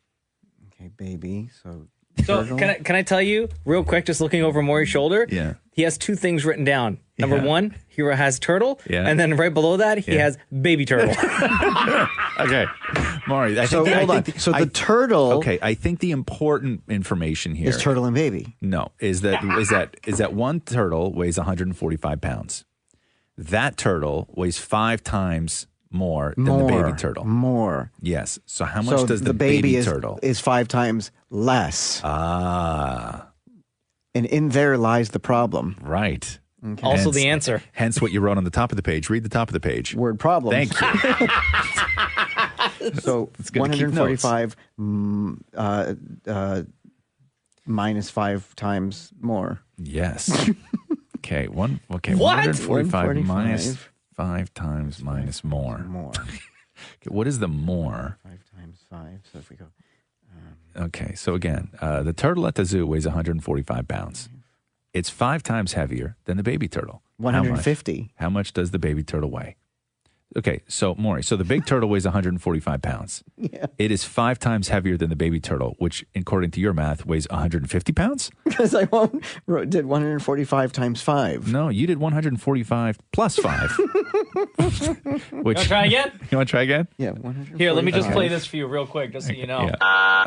Okay, baby. So So can I tell you real quick, just looking over Maury's shoulder? Yeah. He has 2 things written down. Number Yeah. 1, he has turtle, Yeah. and then right below that, he Yeah. has baby turtle. Okay, Maury. So hold on. So the turtle Okay, I think the important information here is turtle and baby. No, is that one turtle weighs 145 pounds. That turtle weighs 5 times more than the baby turtle. More. Yes. So how much So does the baby turtle? is 5 times less. Ah, And in there lies the problem. right. Okay. Also Hence- the answer. Hence what you wrote on the top of the page. Read the top of the page. Word problem. Thank you. So It's good to keep 145 minus 5 times more. Yes. Okay. What? 145 minus 145 5 times minus more. More. Okay, what is the more? 5 times 5. So if we go. Okay, so again, the turtle at the zoo weighs 145 pounds. It's 5 times heavier than the baby turtle. How much? 150. How much does the baby turtle weigh? Okay, so Maury, so the big turtle weighs 145 pounds. Yeah. It is 5 times heavier than the baby turtle, which, according to your math, weighs 150 pounds? Because I did 145 times 5. No, you did 145 plus 5. Which, You want to try again? You want to try again? Yeah. 145. Here, let me just play this for you real quick, just so you know.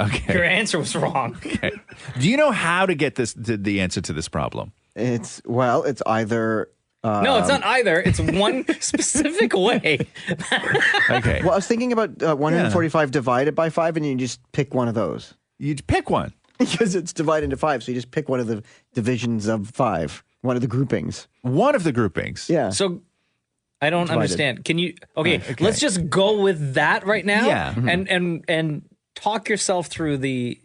Okay. Your answer was wrong. Okay. Do you know how to get the answer to this problem? It's either. No, it's not either. It's one specific way. Okay. Well, I was thinking about 145 divided by 5, and you just pick one of those. You pick one. Because it's divided into 5, so you just pick one of the divisions of 5, one of the groupings. One of the groupings. Yeah. So I don't Divided. understand. Can you? Okay, Okay. let's just go with that right now. Yeah. And talk yourself through the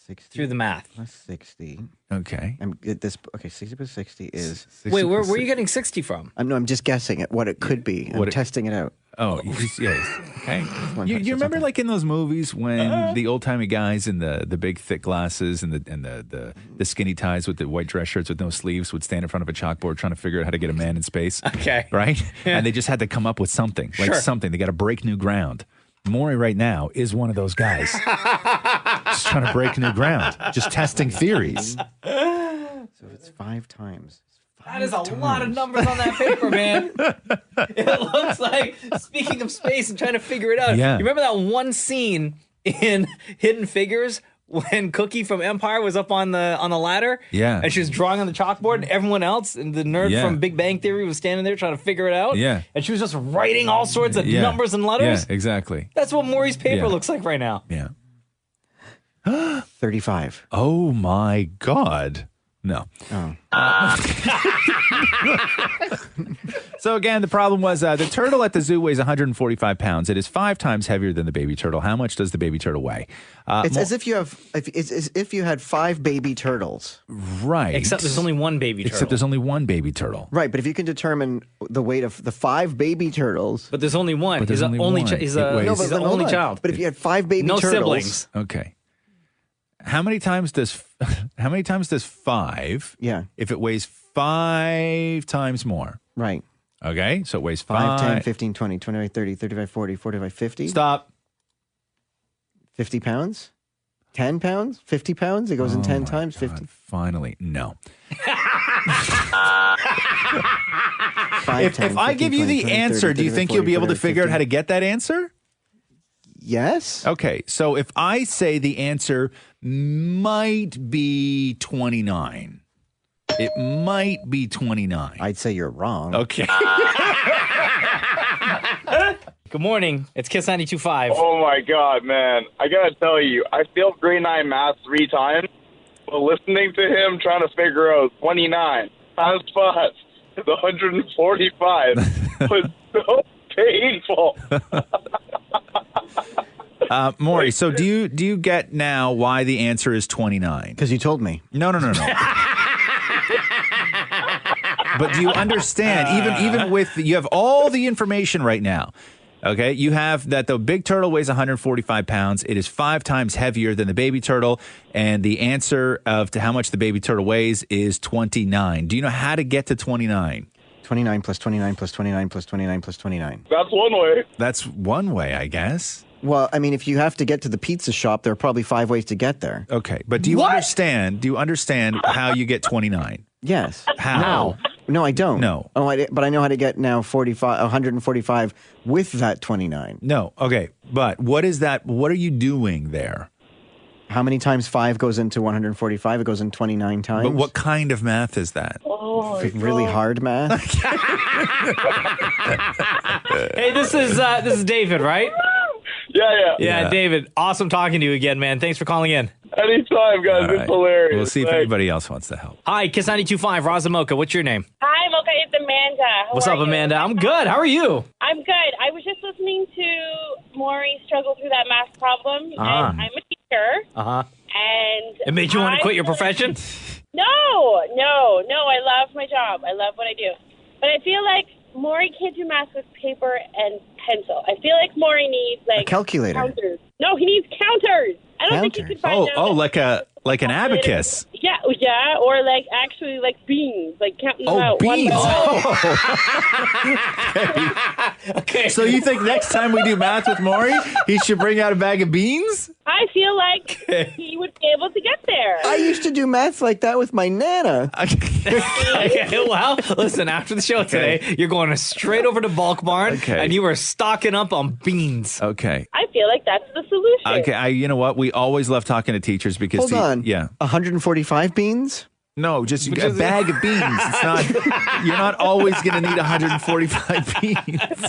60 through the math. plus 60. Okay. I'm at this. Okay, 60 plus 60 is. 60 Wait, where plus were you getting 60 from? I'm just guessing at what it could be. I'm What it- testing it out. Oh, yes. Okay. You remember like in those movies when the old timey guys in the big thick glasses and the skinny ties with the white dress shirts with no sleeves would stand in front of a chalkboard trying to figure out how to get a man in space. Okay. Right? And they just had to come up with something. Like Sure. something. They got to break new ground. Maury right now is one of those guys. Just trying to break new ground. Just testing theories. So it's 5 times. That is a lot of numbers on that paper, man. It looks like, speaking of space and trying to figure it out. Yeah. You remember that one scene in Hidden Figures when Cookie from Empire was up on the ladder? Yeah. And she was drawing on the chalkboard, and everyone else, and the nerd Yeah. from Big Bang Theory was standing there trying to figure it out. Yeah. And she was just writing all sorts of Yeah. numbers and letters. Yeah, exactly. That's what Maury's paper Yeah. looks like right now. Yeah. 35. Oh my God. No. Oh. So again, the problem was the turtle at the zoo weighs 145 pounds. It is 5 times heavier than the baby turtle. How much does the baby turtle weigh? It's as if you have. It's as if you had 5 baby turtles. Right. Except there's only one baby turtle. Except there's only one baby turtle. Right, but if you can determine the weight of the 5 baby turtles. But there's only one. But there's He's only the only. one. He's It a. weighs- No, he's the then hold only on. child. But if you had 5 baby No turtles, siblings. Okay. How many times does 5 Yeah. if it weighs 5 times more? Right. Okay, so it weighs 5, 5. 10, 15, 20, 25, 30, 35, 40, 45, 50. Stop. 50 pounds? 10 pounds? 50 pounds? It goes in 10 times? 50? Finally, no. 5, If 10, I 15, give you 20, the 30, answer, 30, do you 35, think 40, you'll be able to 45, figure out 50. how to get that answer? Yes. Okay, so if I say the answer might be 29, it might be 29. I'd say you're wrong. Okay. Good morning. It's Kiss 92.5. Oh my God, man! I gotta tell you, I failed grade 9 math 3 times, but listening to him trying to figure out 29 times 5 is 145 was so painful. Maury, so do you get now why the answer is 29? Because you told me. No. But do you understand? Even with you have all the information right now. Okay, you have that the big turtle weighs 145 pounds. It is 5 times heavier than the baby turtle, and the answer to how much the baby turtle weighs is 29. Do you know how to get to 29? 29 plus 29 plus 29 plus 29 plus 29. That's one way. That's one way, I guess. Well, I mean, if you have to get to the pizza shop, there are probably 5 ways to get there. Okay, but do you understand? Do you understand how you get 29? Yes. How? No, I don't. No. Oh, but I know how to get now 145 with that 29. No. Okay, but what is that? What are you doing there? How many times 5 goes into 145? It goes in 29 times. But what kind of math is that? Oh, really hard math. Hey, this is David, right? Yeah, David. Awesome talking to you again, man. Thanks for calling in. Anytime, guys. It's hilarious. We'll see if anybody else wants to help. Hi, Kiss 92.5, Roz Mocha. What's your name? Hi, Mocha. It's Amanda. What's up, Amanda? I'm good. How are you? I'm good. I was just listening to Maury struggle through that math problem. Uh-huh. And I'm a teacher. And It made you want to quit your profession? No. I love my job. I love what I do. But I feel like Maury can't do math with paper and pencil. I feel like Maury needs a calculator. Counters. No, he needs counters. I don't think you could find out. like an abacus. Yeah, or like actually like beans, like counting them out. Beans. Okay. So you think next time we do math with Maury, he should bring out a bag of beans? I feel like he would be able to get there. I used to do math like that with my Nana. Okay, well, listen, after the show today, you're going straight over to Bulk Barn, and you are stocking up on beans. Okay. I feel like that's the solution. Okay, you know what? We always love talking to teachers because... Hold on. Yeah. 145 beans? No, just a bag of beans. It's not. You're not always going to need 145 beans.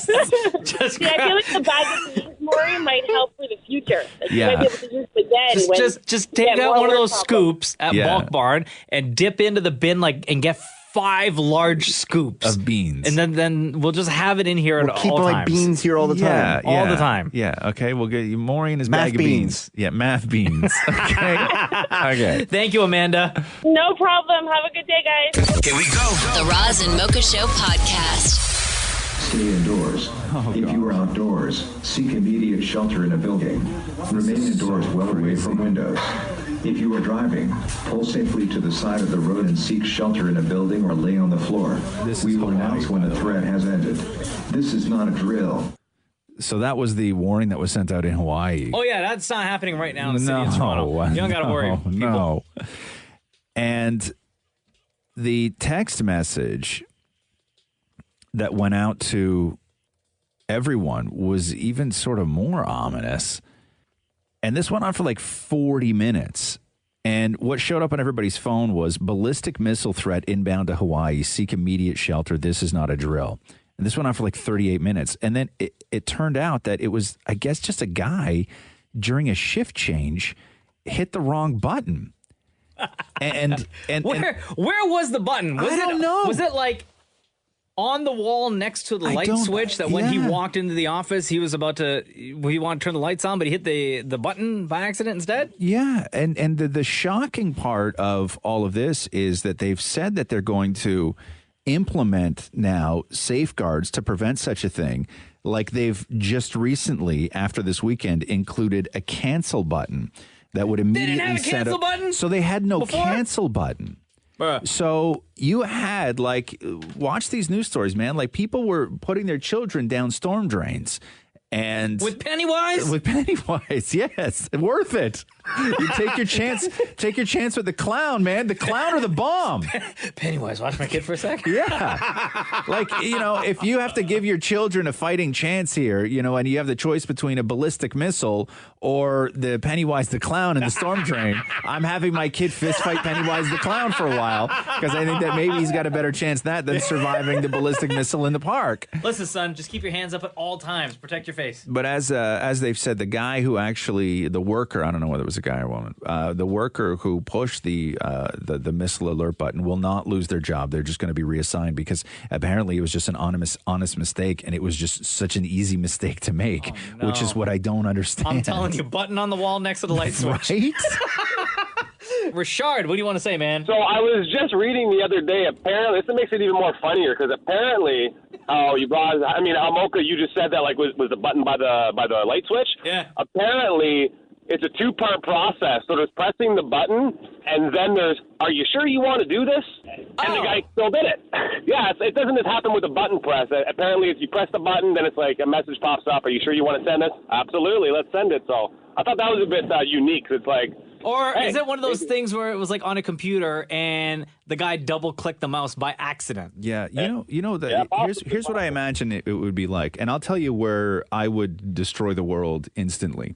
See, I feel like the bag of beans, Maury, might help for the future. Like you might be able to use them again. Just take out one of those scoops at Bulk Barn and dip into the bin and get 5 large scoops of beans, and then we'll just have it in here at all times. Keep my beans here all the time. All the time. Yeah. Okay. We'll get you Maury and his math bag of beans. Yeah, math beans. Okay. Thank you, Amanda. No problem. Have a good day, guys. Here we go. The Roz and Mocha Show podcast. Stay indoors. If you are outdoors, seek immediate shelter in a building. Remain indoors well away from windows. If you are driving, pull safely to the side of the road and seek shelter in a building or lay on the floor. We will announce when the threat has ended. This is not a drill. So that was the warning that was sent out in Hawaii. Oh, yeah, that's not happening right now in the city of Toronto. You don't got to worry. No. And the text message that went out to everyone was even sort of more ominous. And this went on for like 40 minutes. And what showed up on everybody's phone was ballistic missile threat inbound to Hawaii. Seek immediate shelter. This is not a drill. And this went on for like 38 minutes. And then it turned out that it was, I guess, just a guy during a shift change hit the wrong button. And where was the button? I don't know. Was it like on the wall next to the light switch that when he walked into the office, he wanted to turn the lights on, but he hit the button by accident instead? Yeah. And the shocking part of all of this is that they've said that they're going to implement now safeguards to prevent such a thing. Like they've just recently, after this weekend, included a cancel button that would immediately They didn't have a cancel button? So they had no before? cancel button. So you had watch these news stories, man. Like people were putting their children down storm drains. And with Pennywise? With Pennywise, yes. Worth it. You take your chance with the clown, man. The clown or the bomb. Pennywise, watch my kid for a second. Yeah. If you have to give your children a fighting chance here, and you have the choice between a ballistic missile or the Pennywise the Clown in the storm drain, I'm having my kid fist fight Pennywise the Clown for a while because I think that maybe he's got a better chance than surviving the ballistic missile in the park. Listen, son, just keep your hands up at all times. Protect your face. But as they've said, the guy who actually, the worker, I don't know whether it was a guy or a woman, the worker who pushed the missile alert button will not lose their job. They're just going to be reassigned because apparently it was just an honest mistake, and it was just such an easy mistake to make, which is what I don't understand. I'm telling you, button on the wall next to the light switch. Right? Rashard, what do you want to say, man? So I was just reading the other day. Apparently, this makes it even more funnier because apparently, Mocha, you just said that was the button by the light switch. Yeah. Apparently, it's a two-part process. So there's pressing the button, and then there's, are you sure you want to do this? And the guy still did it. Yeah, it doesn't just happen with a button press. Apparently, if you press the button, then it's like a message pops up. Are you sure you want to send this? Absolutely, let's send it. So I thought that was a bit unique. It's like, or hey, is it one of those things where it was like on a computer and the guy double-clicked the mouse by accident? Yeah, here's what I imagine it would be like, and I'll tell you where I would destroy the world instantly.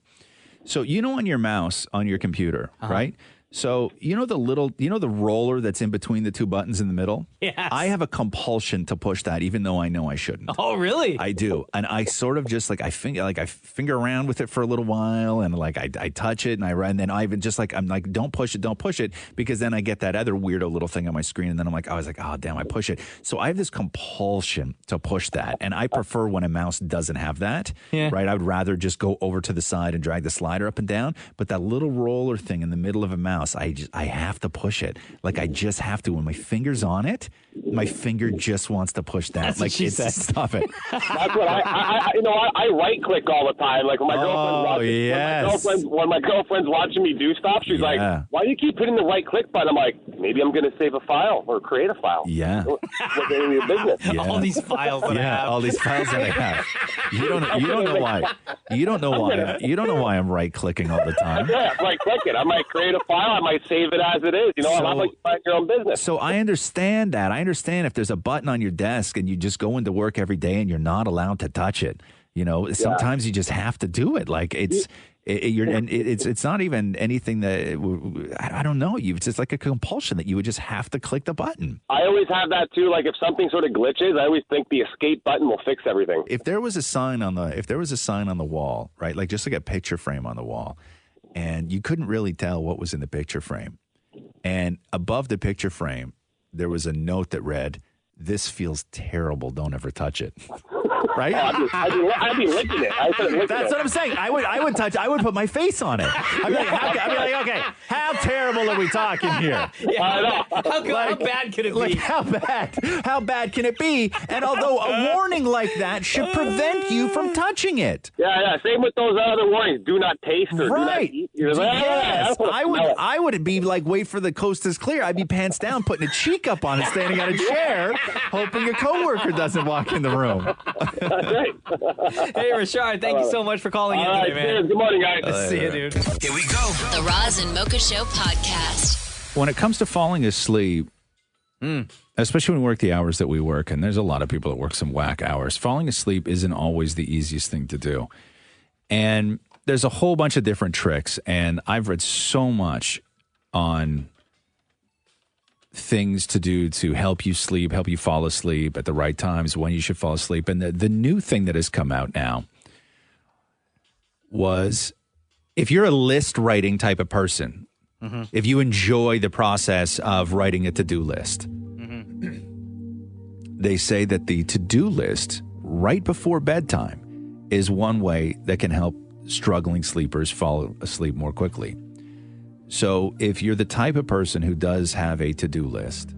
So on your mouse on your computer, right? So the roller that's in between the two buttons in the middle? Yes. I have a compulsion to push that even though I know I shouldn't. Oh, really? I do. And I sort of just I finger around with it for a little while and I touch it and then I even just I'm like, don't push it because then I get that other weirdo little thing on my screen and then I was like, oh damn, I push it. So I have this compulsion to push that, and I prefer when a mouse doesn't have that. Yeah. Right? I would rather just go over to the side and drag the slider up and down, but that little roller thing in the middle of a mouse, I have to push it. I just have to. When my finger's on it, my finger just wants to push that. That's what she said. Stop it. That's what I right click all the time. Like when my when my girlfriend's watching me do stuff, she's like, "Why do you keep hitting the right click button?" I'm like, "Maybe I'm going to save a file or create a file." Yeah. What's in your business? Yeah. All these files that I have. All these files that I have. You don't know why. You don't know why. You don't know why I'm right clicking all the time. Yeah, right clicking. I might create a file. I might save it as it is. I'm like, find your own business. So I understand that. I understand if there's a button on your desk and you just go into work every day and you're not allowed to touch it. Sometimes you just have to do it. It's not even anything that I don't know. It's just like a compulsion that you would just have to click the button. I always have that too. Like if something sort of glitches, I always think the escape button will fix everything. If there was a sign on the wall, right? Like just like a picture frame on the wall, and you couldn't really tell what was in the picture frame, and above the picture frame there was a note that read, "This feels terrible. Don't ever touch it." Right? I'd be licking it. That's what I'm saying. I would touch. I would put my face on it. I'd be like, okay, how terrible are we talking here? Yeah. How bad could it be? How bad can it be? And although a warning like that should prevent you from touching it. Yeah. Same with those other warnings. Do not taste or do not eat. You're like, yes. I would be like, wait for the coast is clear. I'd be pants down, putting a cheek up on it, standing on a chair, hoping a coworker doesn't walk in the room. That's right. Hey, Rashard, thank you so much for calling in today, man. Cheers. Good morning, guys. See you, dude. Here we go. The Roz and Mocha Show podcast. When it comes to falling asleep, especially when we work the hours that we work, and there's a lot of people that work some whack hours, falling asleep isn't always the easiest thing to do. And there's a whole bunch of different tricks, and I've read so much on things to do to help you sleep, help you fall asleep at the right times, when you should fall asleep. And the new thing that has come out now was, if you're a list writing type of person, if you enjoy the process of writing a to-do list, they say that the to-do list right before bedtime is one way that can help struggling sleepers fall asleep more quickly. So if you're the type of person who does have a to-do list,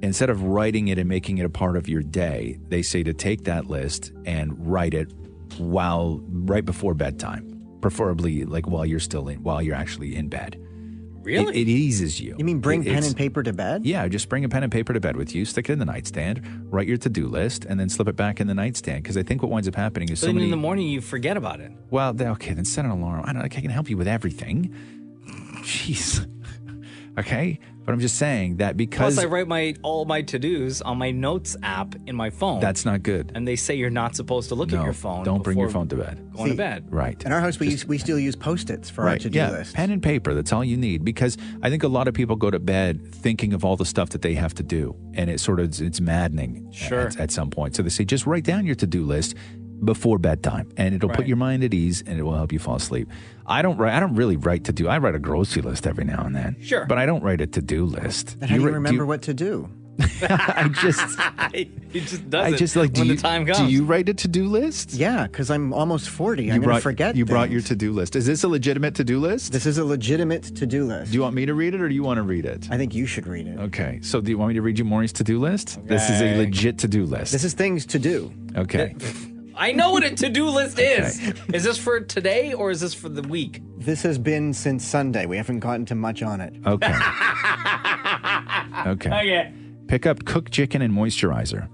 instead of writing it and making it a part of your day, they say to take that list and write it right before bedtime, preferably while you're actually in bed. Really? It eases you. You mean bring pen and paper to bed? Yeah, just bring a pen and paper to bed with you, stick it in the nightstand, write your to-do list, and then slip it back in the nightstand. Because I think what winds up happening is in the morning you forget about it. Well, then set an alarm. I can help you with everything. Jeez. Okay? But I'm just saying that because... Plus, I write all my to-dos on my notes app in my phone. That's not good. And they say you're not supposed to look at your phone. Don't bring your phone to bed. Going to bed. Right. In our house, we still use Post-its for our to-do list. Pen and paper. That's all you need. Because I think a lot of people go to bed thinking of all the stuff that they have to do. And it's maddening at some point. So they say, just write down your to-do list before bedtime, and it'll put your mind at ease, and it will help you fall asleep. I don't really write to-do. I write a grocery list every now and then. Sure. But I don't write a to-do list. And how do you remember what to do? I just... He just does when the time comes. Do you write a to-do list? Yeah, because I'm almost 40. I'm going to forget You brought your to-do list. Is this a legitimate to-do list? This is a legitimate to-do list. Do you want me to read it, or do you want to read it? I think you should read it. Okay. So do you want me to read you Maury's to-do list? Okay. This is a legit to-do list. This is things to do. Okay. I know what a to-do list is. Is this for today or is this for the week? This has been since Sunday. We haven't gotten to much on it. Okay. Okay. Pick up cooked chicken and moisturizer.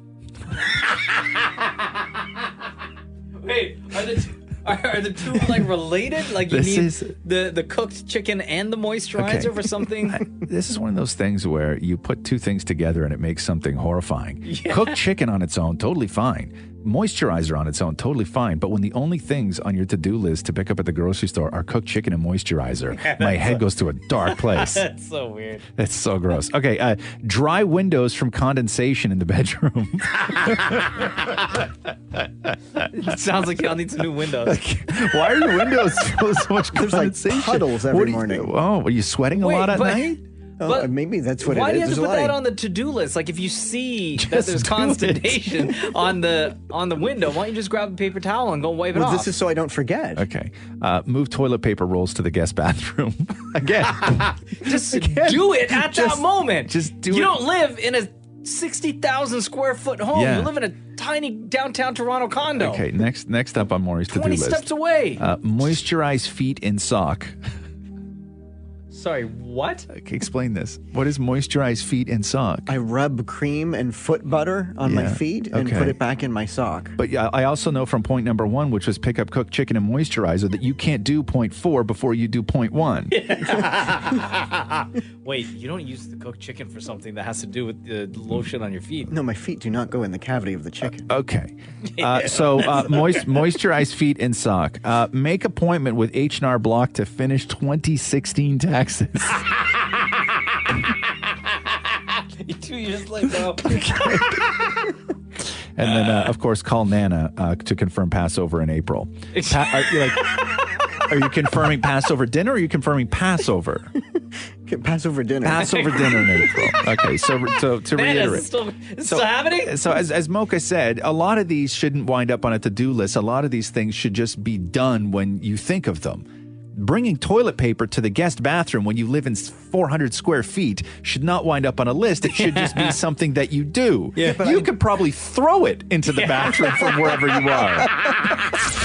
Wait, are the two like related? Like you need the cooked chicken and the moisturizer for something? This is one of those things where you put two things together and it makes something horrifying. Yeah. Cooked chicken on its own, totally fine. Moisturizer on its own, totally fine. But when the only things on your to-do list to pick up at the grocery store are cooked chicken and moisturizer, my head goes to a dark place. That's so weird. It's so gross. Okay, dry windows from condensation in the bedroom. It sounds like y'all need some new windows. Why are your windows so much There's condensation? like puddles every morning. Oh, are you sweating a lot at night? Oh, maybe that's what it is. Why do you have to There's put light. that on the to-do list? Like if you see that there's constipation on the window, why don't you just grab a paper towel and go wipe it off? This is so I don't forget. Okay. Move toilet paper rolls to the guest bathroom. Again. Just do it at that moment. Just do it. You don't live in a 60,000 square foot home. Yeah. You live in a tiny downtown Toronto condo. Okay, next up on Maury's to-do 20 list. steps away. Moisturize feet in sock. Sorry, what? Okay, explain this. What is moisturize feet in sock? I rub cream and foot butter on my feet and put it back in my sock. But yeah, I also know from point number 1, which was pick up cooked chicken and moisturizer, that you can't do point 4 before you do point 1. Wait, you don't use the cooked chicken for something that has to do with the lotion on your feet. No, my feet do not go in the cavity of the chicken. Okay. So moisturize feet in sock. Make appointment with H&R Block to finish 2016 taxes. You 2 years late, though. And then, of course, call Nana to confirm Passover in April. Are you confirming Passover dinner or are you confirming Passover? Passover dinner. Passover dinner in April. Okay, so to reiterate. It's still happening? So as Mocha said, a lot of these shouldn't wind up on a to-do list. A lot of these things should just be done when you think of them. Bringing toilet paper to the guest bathroom when you live in 400 square feet should not wind up on a list. It should just be something that you do. Yeah. You could probably throw it into the bathroom from wherever you are.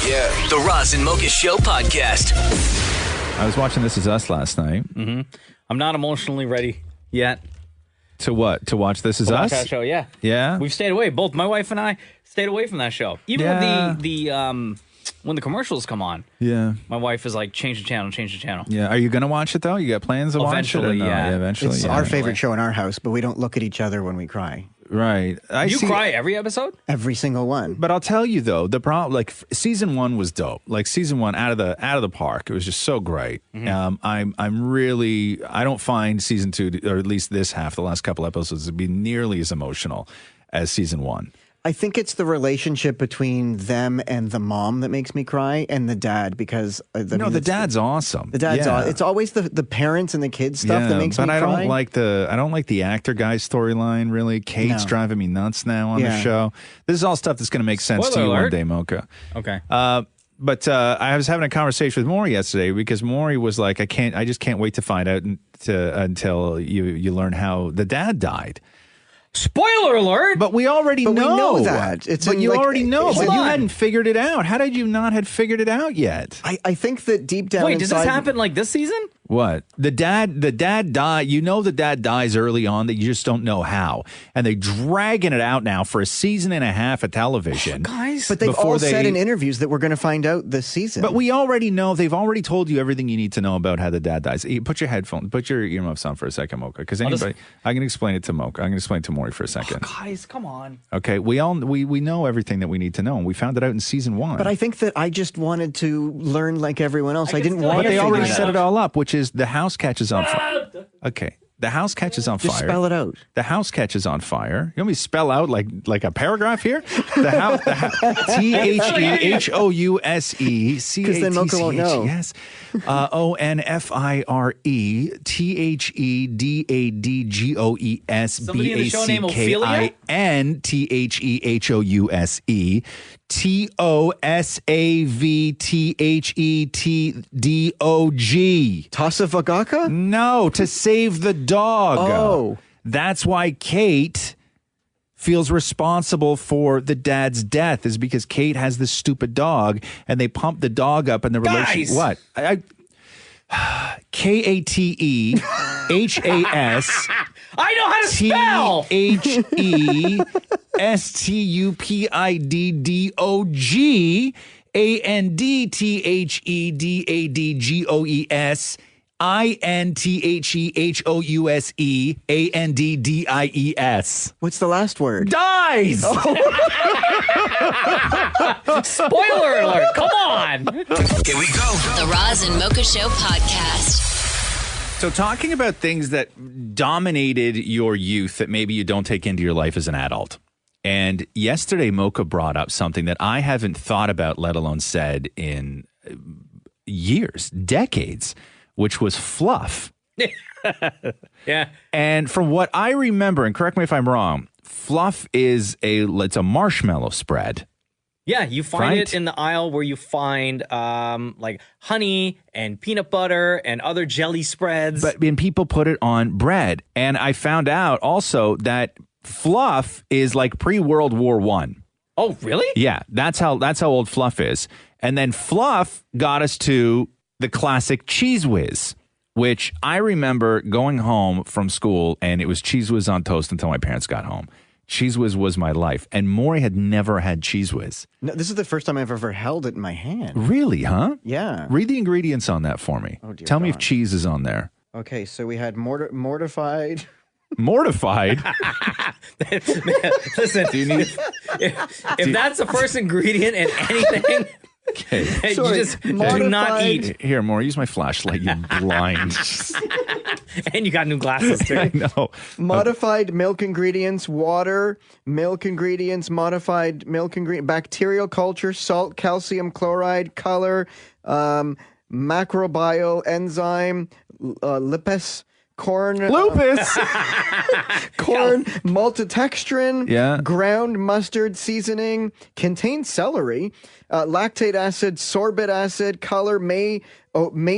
Yeah. The Roz and Mocha Show podcast. I was watching This Is Us last night. Mm-hmm. I'm not emotionally ready yet. To what? To watch This Is To watch Us? that show, yeah. Yeah? We've stayed away. Both my wife and I stayed away from that show. Even when the commercials come on, my wife is like, change the channel. Yeah. Are you going to watch it, though? You got plans to watch it? Eventually, yeah. Eventually, It's our favorite show in our house, but we don't look at each other when we cry. Right. You cry every episode? Every single one. But I'll tell you though, the problem, like season 1 was dope. Like season 1 out of the park. It was just so great. Mm-hmm. I don't find season 2, or at least this half, the last couple episodes, to be nearly as emotional as season 1. I think it's the relationship between them and the mom that makes me cry, and the dad, because the dad's awesome. The dad's awesome. It's always the parents and the kids stuff that makes me cry. But I don't like the actor guy storyline really. Kate's driving me nuts now on the show. This is all stuff that's going to make sense to you one day, Mocha. Okay. But I was having a conversation with Maury yesterday because Maury was like, I just can't wait to find out until you learn how the dad died. Spoiler alert! But we already know. We know that. You already know, but you hadn't figured it out. How did you not have figured it out yet? I think that deep down Wait, does inside, this happen like this season? What? The dad died. You know the dad dies early on that you just don't know how. And they're dragging it out now for a season and a half of television. Guys. But they've all said in interviews that we're going to find out this season. But we already know. They've already told you everything you need to know about how the dad dies. Put your earmuffs on for a second, Mocha. Because I can explain it to Mocha. I can explain it to Maury for a second. Guys, come on. Okay, we know everything that we need to know, and we found it out in season 1. But I think that I just wanted to learn like everyone else. I didn't want But to. they already figure set out. it all up, which is the house catches on fire. Okay. The house catches on fire. Just spell it out. The house catches on fire. You want me to spell out like a paragraph here? The house, TheHehouse. Because then Mocha won't know. Yes. ONFIRE Somebody in the show name Ophelia? BACKINTHEHOUSE TOSAVTHETDOG. Tossavagaka? No, to save the dog. Oh. That's why Kate feels responsible for the dad's death, is because Kate has this stupid dog and they pump the dog up and the relationship. What? KATEHAS. I know how to spell. THESTUPIDDOG ANDTHEDADGOES INTHEHOUSEANDDIES. What's the last word? Dies! Spoiler alert. Come on. Here we go. The Roz and Mocha Show podcast. So talking about things that dominated your youth that maybe you don't take into your life as an adult. And yesterday, Mocha brought up something that I haven't thought about, let alone said in years, decades, which was fluff. Yeah. And from what I remember, and correct me if I'm wrong, fluff is it's a marshmallow spread. Yeah, you find it in the aisle where you find like honey and peanut butter and other jelly spreads. And people put it on bread. And I found out also that fluff is like pre-World War I. Oh, really? Yeah, that's how old fluff is. And then fluff got us to the classic Cheese Whiz, which I remember going home from school and it was Cheese Whiz on toast until my parents got home. Cheese Whiz was my life. And Maury had never had Cheese Whiz. No, this is the first time I've ever held it in my hand. Really, huh? Yeah. Read the ingredients on that for me. Oh, dear Tell me if God. cheese is on there. Okay, so we had mortified. Mortified? Listen, Do you need... if that's the first ingredient in anything, Okay. you just do not eat. Here, Maury, use my flashlight, you blind. And you got new glasses, too. I know. Modified milk ingredients, water, milk ingredients, modified milk ingredient, bacterial culture, salt, calcium chloride, color, macrobial enzyme, lipase, corn. Lupus! Corn, maltodextrin, Yeah. ground mustard seasoning, contains celery, lactate acid, sorbate acid, color may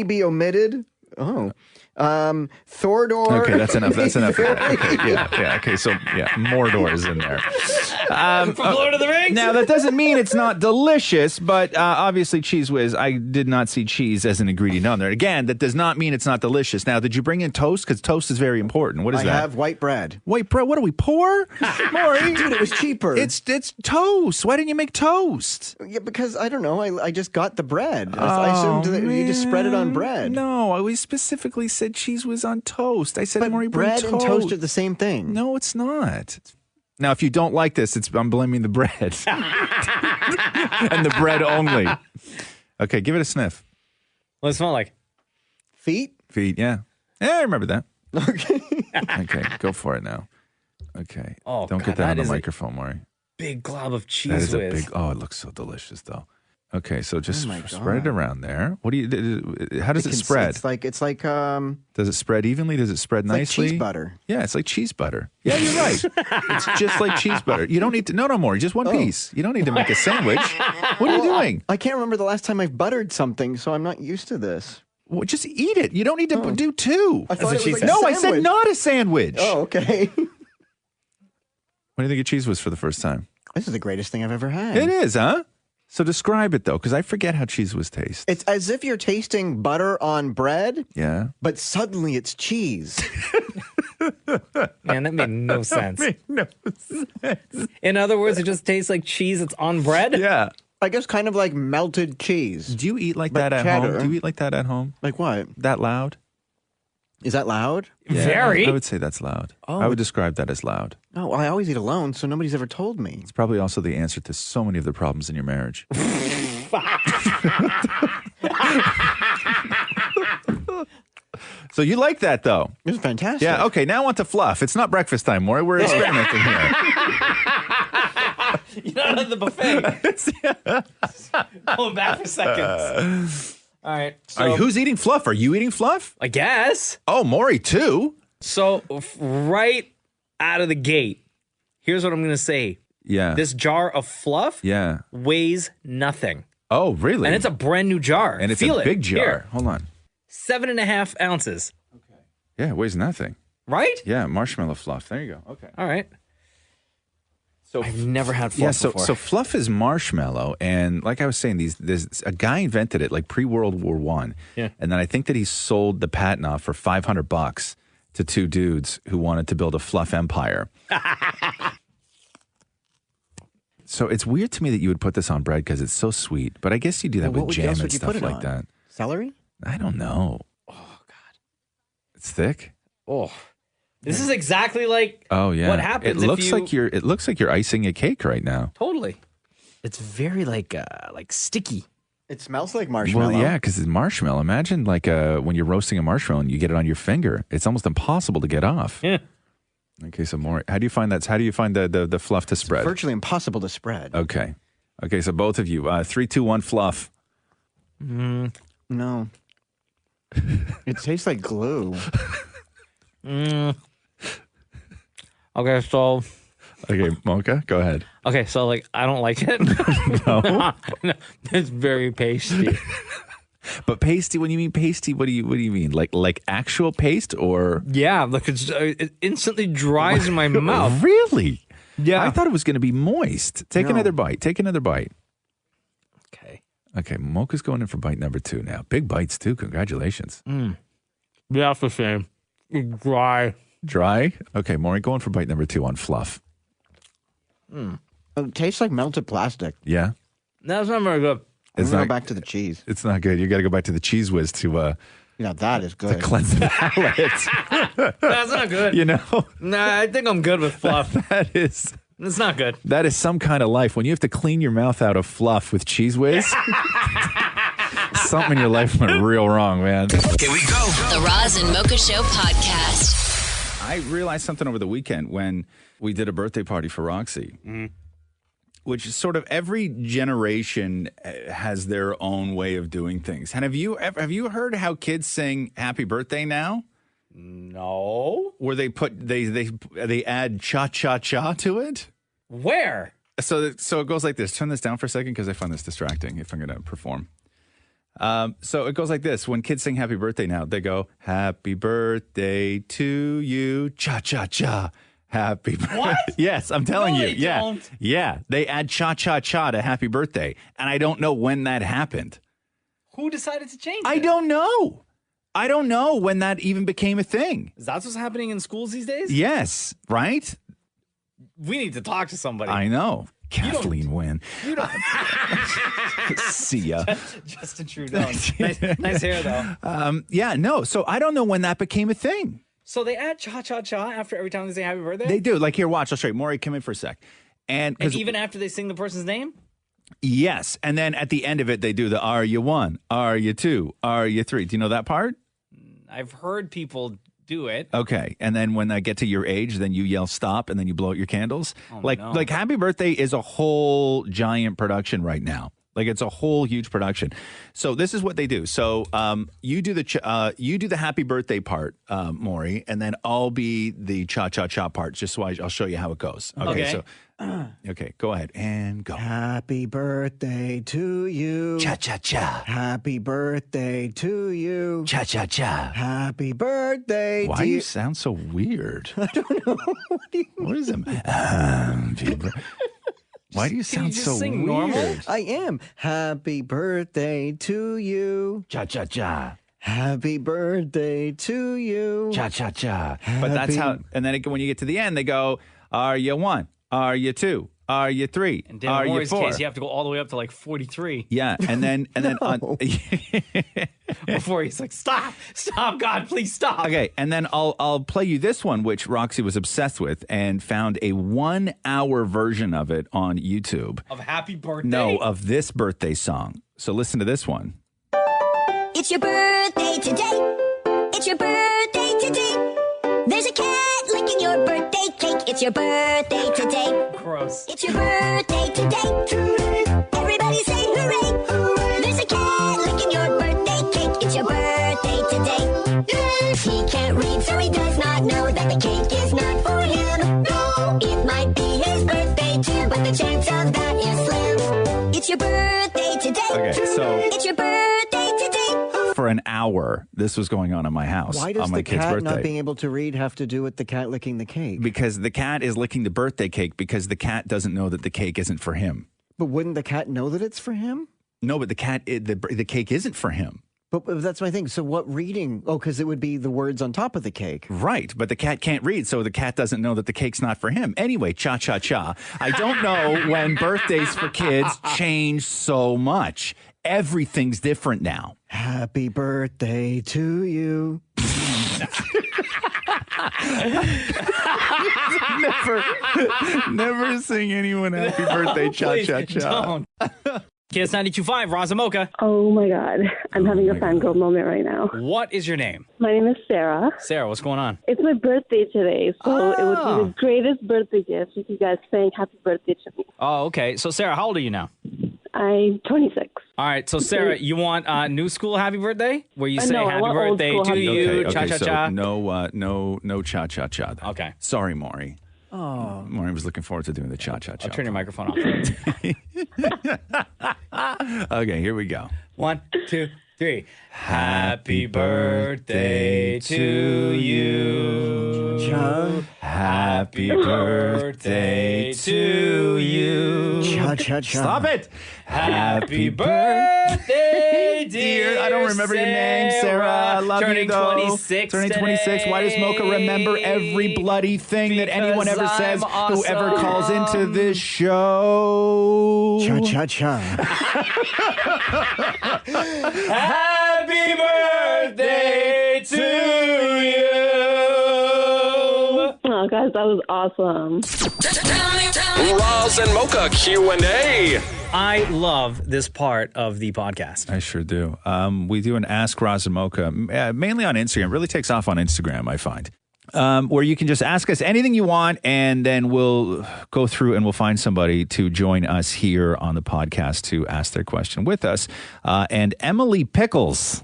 be omitted. Oh. Thordor. Okay, that's enough. That's enough. Okay, yeah. Okay, so Mordor is in there. From Lord of the Rings. Now that doesn't mean it's not delicious, but obviously Cheese Whiz. I did not see cheese as an ingredient on there. Again, that does not mean it's not delicious. Now, did you bring in toast? Because toast is very important. What is I that? have white bread. White bread. What are we, poor? Maury, Dude, it was cheaper. It's toast. Why didn't you make toast? Yeah, because I don't know. I just got the bread. I assumed that you just spread it on bread. No, we specifically said Cheese Whiz on toast. I said, But Maury, bring bread and toast are the same thing. No, it's not. Now, if you don't like this, I'm blaming the bread. And the bread only. Okay, give it a sniff. What does it smell like? Feet? Feet, yeah. Yeah, I remember that. Okay. Okay, go for it now. Okay. Oh, Don't God, get that on that the is a microphone, Maury. Big glob of That cheese is a whiz. big, it looks so delicious, though. Okay, so just Oh my spread it God. around there. What do you? How does it spread? It's like Does it spread evenly? Does it spread like nicely? cheese butter. Yeah, it's like cheese butter. Yeah, you're right. It's just like cheese butter. You don't need to. No more. Just one piece. You don't need to make a sandwich. What are you doing? I can't remember the last time I've buttered something, so I'm not used to this. Well, just eat it. You don't need to do two. I thought it was like a No, I said sandwich. not a sandwich. Oh, okay. What do you think of Cheese Whiz for the first time? This is the greatest thing I've ever had. It is, huh? So describe it, though, because I forget how Cheese Whiz tastes. It's as if you're tasting butter on bread. Yeah. But suddenly it's cheese. Man, that made no sense. Made no sense. In other words, it just tastes like cheese that's on bread? Yeah. I guess kind of like melted cheese. Do you eat like But that at cheddar. home? Do you eat like that at home? Like what? That loud? Is that loud? Yeah, Very. I would say that's loud. Oh. I would describe that as loud. Oh, well, I always eat alone, so nobody's ever told me. It's probably also the answer to so many of the problems in your marriage. So you like that, though? It's fantastic. Yeah, okay, now on to fluff. It's not breakfast time, Maury. We're experimenting here. You're not at the buffet. Going back for seconds. All right. So, Who's eating fluff? Are you eating fluff? I guess. Oh, Maury, too? So, right out of the gate, here's what I'm going to say. Yeah. This jar of fluff Yeah. weighs nothing. Oh, really? And it's a brand new jar. And it's Feel a it. big jar. Here. Hold on. 7.5 ounces. Yeah, it weighs nothing. Right? Yeah, marshmallow fluff. There you go. Okay. All right. So I've never had fluff before. So fluff is marshmallow, and like I was saying, there's a guy invented it like pre-World War I. Yeah. And then I think that he sold the patent off for $500 to two dudes who wanted to build a fluff empire. So it's weird to me that you would put this on bread because it's so sweet, but I guess you do that Well, with what else jam would and you stuff put it like on? that. Celery? I don't know. Oh God, it's thick. Oh, this is exactly like Oh yeah, what happens It looks if you... like it looks like you're icing a cake right now. Totally. It's very like sticky. It smells like marshmallow. Well, yeah, because it's marshmallow. Imagine like when you're roasting a marshmallow and you get it on your finger. It's almost impossible to get off. Yeah. Okay, so more. How do you find that? How do you find the fluff to spread? Virtually impossible to spread. Okay. Okay, so both of you, 3, 2, 1, fluff. No. It tastes like glue. Okay, so... Okay, Mocha, go ahead. Okay, so like I don't like it. No. No, it's very pasty. But pasty, when you mean pasty, what do you mean? Like actual paste or? Yeah, like it instantly dries in my mouth. Really? Yeah. I thought it was going to be moist. Take No. another bite. Take another bite. Okay. Okay, Mocha's going in for bite number 2 now. Big bites too. Congratulations. Yeah, it's the same. It's dry. Dry? Okay, Maury, going for bite number 2 on fluff. It tastes like melted plastic. Yeah? That's not very good. I'm It's gonna not go back to the cheese. It's not good. You got to go back to the Cheese Whiz to Yeah, that is good. cleanse the palate. That's not good. You know? Nah, I think I'm good with fluff. That is It's not good. that is some kind of life. When you have to clean your mouth out of fluff with Cheese Whiz, something in your life went real wrong, man. Here we go. The Roz and Mocha Show podcast. I realized something over the weekend when we did a birthday party for Roxy, which is sort of every generation has their own way of doing things. And have you heard how kids sing "Happy Birthday" now? No. Where they put they add cha cha cha to it. Where? So it goes like this. Turn this down for a second because I find this distracting if I'm going to perform. So it goes like this. When kids sing "Happy Birthday" now, they go "Happy Birthday to you, cha cha cha." Happy birthday. What? Yes, I'm telling No, you. they Yeah. don't. Yeah. They add cha cha cha to "Happy Birthday." And I don't know when that happened. Who decided to change I it? don't know. I don't know when that even became a thing. Is that what's happening in schools these days? Yes, right? We need to talk to somebody. I know. Kathleen Wynn. You don't. See ya. Justin Trudeau. Nice hair, though. Yeah, no. So I don't know when that became a thing. So they add cha-cha-cha after every time they say happy birthday? They do. Like, here, watch. I'll show you. Maury, come in for a sec. And even after they sing the person's name? yes. And then at the end of it, they do the "Are you 1? Are you 2? Are you 3?" Do you know that part? I've heard people do it. Okay. And then when I get to your age, then you yell "stop" and then you blow out your candles. Oh, like no. like Happy Birthday is a whole giant production right now. Like it's a whole huge production. So this is what they do. So you do the Happy Birthday part, Maury, and then I'll be the cha cha cha part. Just so I'll show you how it goes. Okay. So okay, go ahead and go. Happy birthday to you. Cha cha cha. Happy birthday to you. Cha cha cha. Happy birthday Why to do you. you sound so weird? I don't know. What do you What is it? Why do you sound just so sing weird? normal? I am. Happy birthday to you. Cha-cha-cha. Happy birthday to you. Cha-cha-cha. But that's how, and then when you get to the end, they go, are you 1? Are you 2? Are you 3? And Dan are you Moore's 4? case, you have to go all the way up to like 43. Yeah, and then on, Before he's like, stop, God, please stop. okay, and then I'll play you this one, which Roxy was obsessed with and found a 1-hour version of it on YouTube. Of Happy Birthday? No, of this birthday song. So listen to this one. It's your birthday today. It's your birthday today. There's a cat licking your birthday cake. It's your birthday today. Gross. It's your birthday today. Everybody say hooray. Hooray. There's a cat licking your birthday cake. It's your birthday today. Yay. He can't read, so he does not know that the cake is not for him. No. It might be his birthday too, but the chance of that is slim. It's your birthday today. Okay, so It's your birthday today. for an hour, this was going on in my house Why does on my the kid's cat birthday. not being able to read have to do with the cat licking the cake? Because the cat is licking the birthday cake because the cat doesn't know that the cake isn't for him. But wouldn't the cat know that it's for him? No, but the cake isn't for him. But that's my thing. So what reading? Oh, because it would be the words on top of the cake. Right, but the cat can't read, so the cat doesn't know that the cake's not for him. Anyway, cha-cha-cha. I don't know when birthdays for kids change so much. Everything's different now. Happy birthday to you. Never sing anyone happy birthday cha-cha-cha. Don't. Kiss 92.5, Roz Mocha. Oh my God. I'm having a fangirl moment right now. What is your name? My name is Sarah. Sarah, what's going on? It's my birthday today, so it would be the greatest birthday gift if you guys sang happy birthday to me. Oh, okay. So, Sarah, how old are you now? I'm 26. All right. So, Sarah, you want new school happy birthday? Where you say No, I happy want old birthday school to happy you, Okay, cha-cha-cha? so no cha-cha-cha. then. Okay. Sorry, Maury. Oh. Maury was looking forward to doing the cha-cha-cha. I'll turn your microphone off. Okay, here we go. 1, 2, 3. Happy birthday to you. Happy birthday to you. Cha-cha-cha. Stop it. Happy birthday, dear. I don't remember your name, Sarah. I love Turning you, though. 26 Turning 26. Why does Mocha remember every bloody thing that anyone ever Because says I'm who ever awesome. calls into this show? Cha-cha-cha. Happy birthday to you. Oh, guys, that was awesome. Roz and Mocha Q&A. I love this part of the podcast. I sure do. We do an Ask Roz and Mocha, mainly on Instagram. It really takes off on Instagram, I find. Where you can just ask us anything you want, and then we'll go through and we'll find somebody to join us here on the podcast to ask their question with us. And Emily Pickles,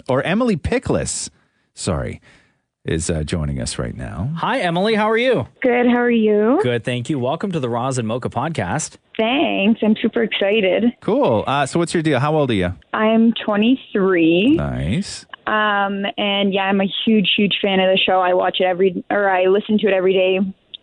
or Emily Pickless, sorry, is joining us right now. Hi, Emily. How are you? Good. How are you? Good, thank you. Welcome to the Roz and Mocha podcast. Thanks. I'm super excited. Cool. So what's your deal? How old are you? I'm 23. Nice. And yeah, I'm a huge, huge fan of the show. I watch it I listen to it every day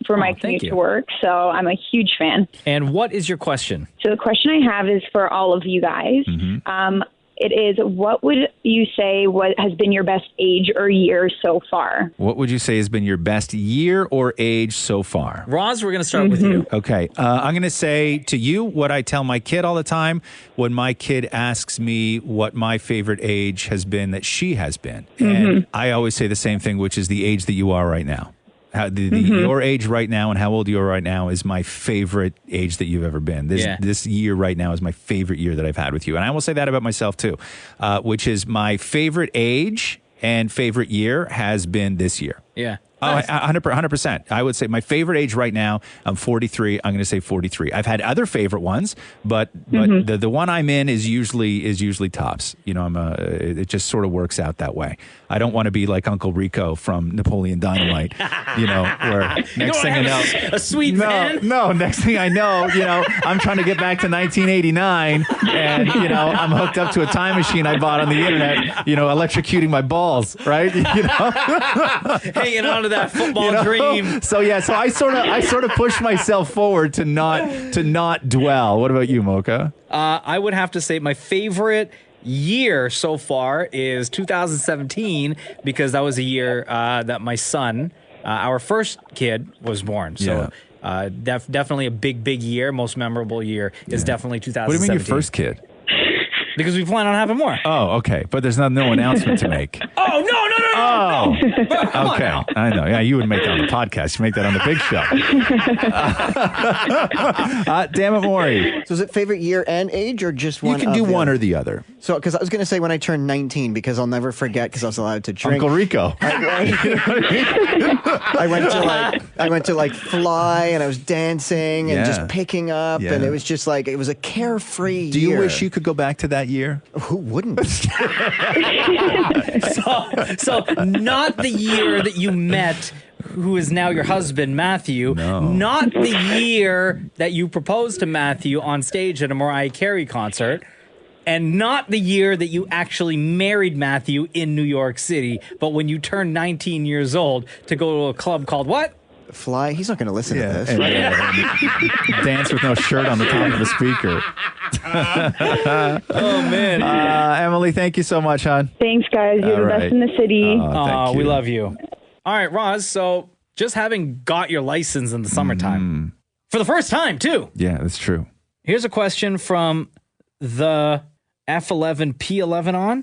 for my commute to work. So I'm a huge fan. And what is your question? So the question I have is for all of you guys. Mm-hmm. It is, what would you say has been your best age or year so far? What would you say has been your best year or age so far? Roz, we're going to start with you. Okay. I'm going to say to you what I tell my kid all the time when my kid asks me what my favorite age has been that she has been. And I always say the same thing, which is the age that you are right now. Your age right now and how old you are right now is my favorite age that you've ever been. This year right now is my favorite year that I've had with you. And I will say that about myself too, which is my favorite age and favorite year has been this year. Yeah. Oh, 100%. I would say my favorite age right now, I'm 43. I'm going to say 43. I've had other favorite ones, but the one I'm in is usually tops. You know, it just sort of works out that way. I don't want to be like Uncle Rico from Napoleon Dynamite, you know, where next thing I know, a sweet man. No, next thing I know, you know, I'm trying to get back to 1989 and, you know, I'm hooked up to a time machine I bought on the internet, you know, electrocuting my balls, right? You know? Hanging on to that football dream. So I sort of pushed myself forward to not dwell. What about you, Mocha? I would have to say my favorite year so far is 2017 because that was a year that my son, our first kid, was born. So definitely a big year. Most memorable year is definitely 2017. What do you mean your first kid? Because we plan on having more. Oh, okay. But there's no announcement to make. Oh, no. Oh, okay. I know. Yeah, you would make that on the podcast. You make that on the big show. Damn it, Maury. So is it favorite year and age or just one? You can do one or the other. So, because I was going to say when I turned 19, because I'll never forget, because I was allowed to drink. Uncle Rico. I went to like fly, and I was dancing and just picking up, and it was just like it was a carefree year. Do you wish you could go back to that year? Who wouldn't? So not the year that you met who is now your husband, Matthew. No. Not the year that you proposed to Matthew on stage at a Mariah Carey concert. And not the year that you actually married Matthew in New York City, but when you turned 19 years old to go to a club called what? Fly. He's not going to listen to this. And dance with no shirt on the top of the speaker. Oh, man. Emily, thank you so much, hon. Thanks, guys. You're the best in the city. Thank We you. love you. All right, Roz. So just having got your license in the summertime for the first time, too. Yeah, that's true. Here's a question from the F11 P11 on.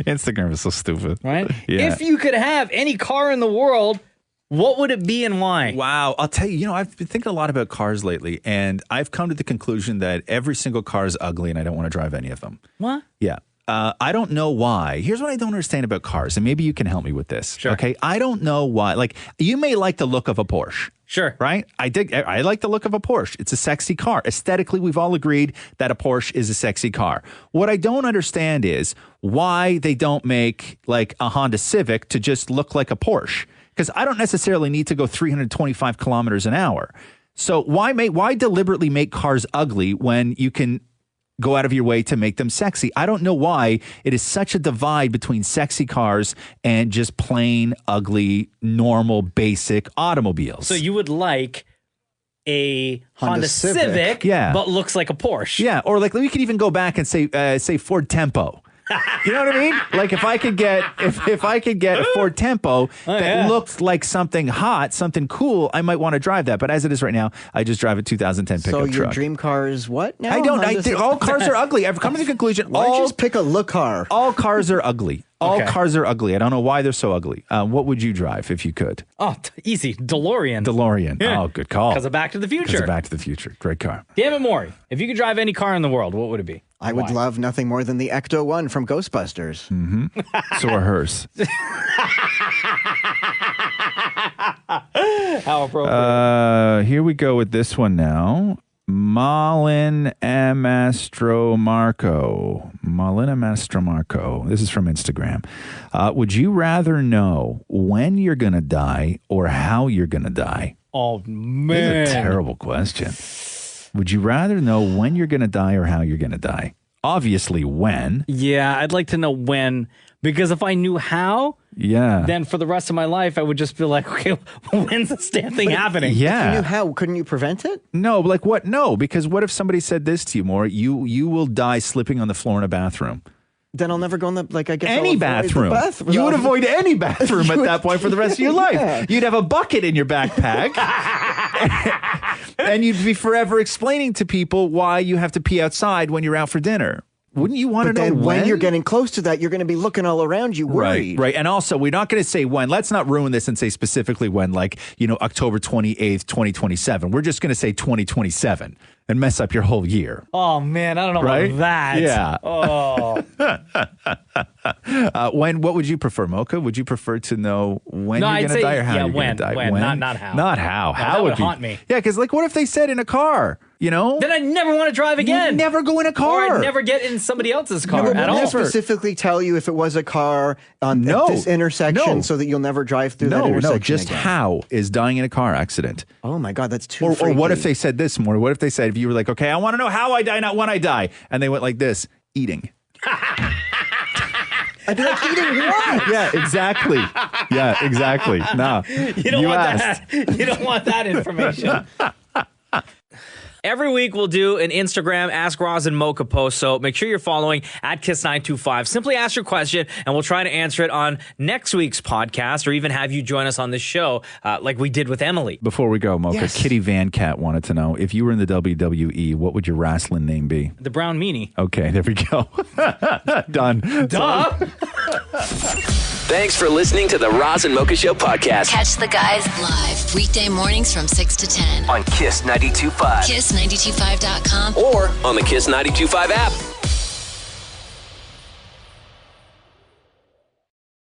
Instagram is so stupid. Right? Yeah. If you could have any car in the world, what would it be and why? Wow. I'll tell you, I've been thinking a lot about cars lately, and I've come to the conclusion that every single car is ugly, and I don't want to drive any of them. What? Yeah. I don't know why. Here's what I don't understand about cars, and maybe you can help me with this. Sure. Okay. I don't know why. Like, you may like the look of a Porsche. Sure. Right? I like the look of a Porsche. It's a sexy car. Aesthetically, we've all agreed that a Porsche is a sexy car. What I don't understand is why they don't make like a Honda Civic to just look like a Porsche. Because I don't necessarily need to go 325 kilometers an hour. So why deliberately make cars ugly when you can go out of your way to make them sexy? I don't know why it is such a divide between sexy cars and just plain, ugly, normal, basic automobiles. So you would like a Honda Civic, but looks like a Porsche. Yeah, or like we could even go back and say Ford Tempo. You know what I mean? Like if I could get a Ford Tempo that looked like something hot, something cool, I might want to drive that. But as it is right now, I just drive a 2010 pickup truck. So your dream car is what now? I don't. All cars are ugly. I've come to the conclusion. Why don't you just pick a look car? All cars are ugly. All cars are ugly. I don't know why they're so ugly. What would you drive if you could? Oh, easy. DeLorean. Yeah. Oh, good call. Because of Back to the Future. Because of Back to the Future. Great car. Damn it, Maury. If you could drive any car in the world, what would it be? I would love nothing more than the Ecto-1 from Ghostbusters. Mm-hmm. So are hers. How appropriate. Here we go with this one now. Malin Amastromarco. This is from Instagram. Would you rather know when you're going to die or how you're going to die? Oh, man. This is a terrible question. Would you rather know when you're going to die or how you're going to die? Obviously, when. Yeah, I'd like to know when, because if I knew how, then for the rest of my life, I would just be like, okay, when's this damn thing happening? Yeah. If you knew how, couldn't you prevent it? No, like what? No, because what if somebody said this to you, Maury? You will die slipping on the floor in a bathroom. Then I'll never go in the, I guess any bathroom. You would avoid any bathroom at that point for the rest of your life. Yeah. You'd have a bucket in your backpack. And you'd be forever explaining to people why you have to pee outside when you're out for dinner. Wouldn't you want to know when you're getting close to that, you're going to be looking all around you worried. Right. And also, we're not going to say when. Let's not ruin this and say specifically when, like, October 28th, 2027. We're just going to say 2027 and mess up your whole year. Oh, man, I don't know about that. Yeah. Oh. What would you prefer, Mocha? Would you prefer to know when you're going to die or how you're going to die? When, not how. Not how. No, how that would would haunt me. Yeah, because what if they said in a car, Then I'd never want to drive again. You'd never go in a car. Or I'd never get in somebody else's car Never, at all. They specifically tell you if it was a car on this intersection so that you'll never drive through that intersection just again. how is dying in a car accident. Oh my God, that's too Or freaky. what if they said this more? What if they said, if you were like, okay, I want to know how I die, not when I die. And they went like this, eating. I'd be like, eating what? Yeah, exactly. Yeah, exactly. No, You don't want that. You don't want that information. Every week we'll do an Instagram Ask Roz and Mocha post, so make sure you're following at Kiss925. Simply ask your question, and we'll try to answer it on next week's podcast, or even have you join us on the show like we did with Emily. Before we go, Mocha, Yes. Kitty Van Cat wanted to know, if you were in the WWE, what would your wrestling name be? The Brown Meanie. Okay, there we go. Done. Duh. Thanks for listening to the Roz and Mocha Show podcast Catch the guys live weekday mornings from 6 to 10. on Kiss 92.5 Kiss925.com. or on the Kiss 92.5 app.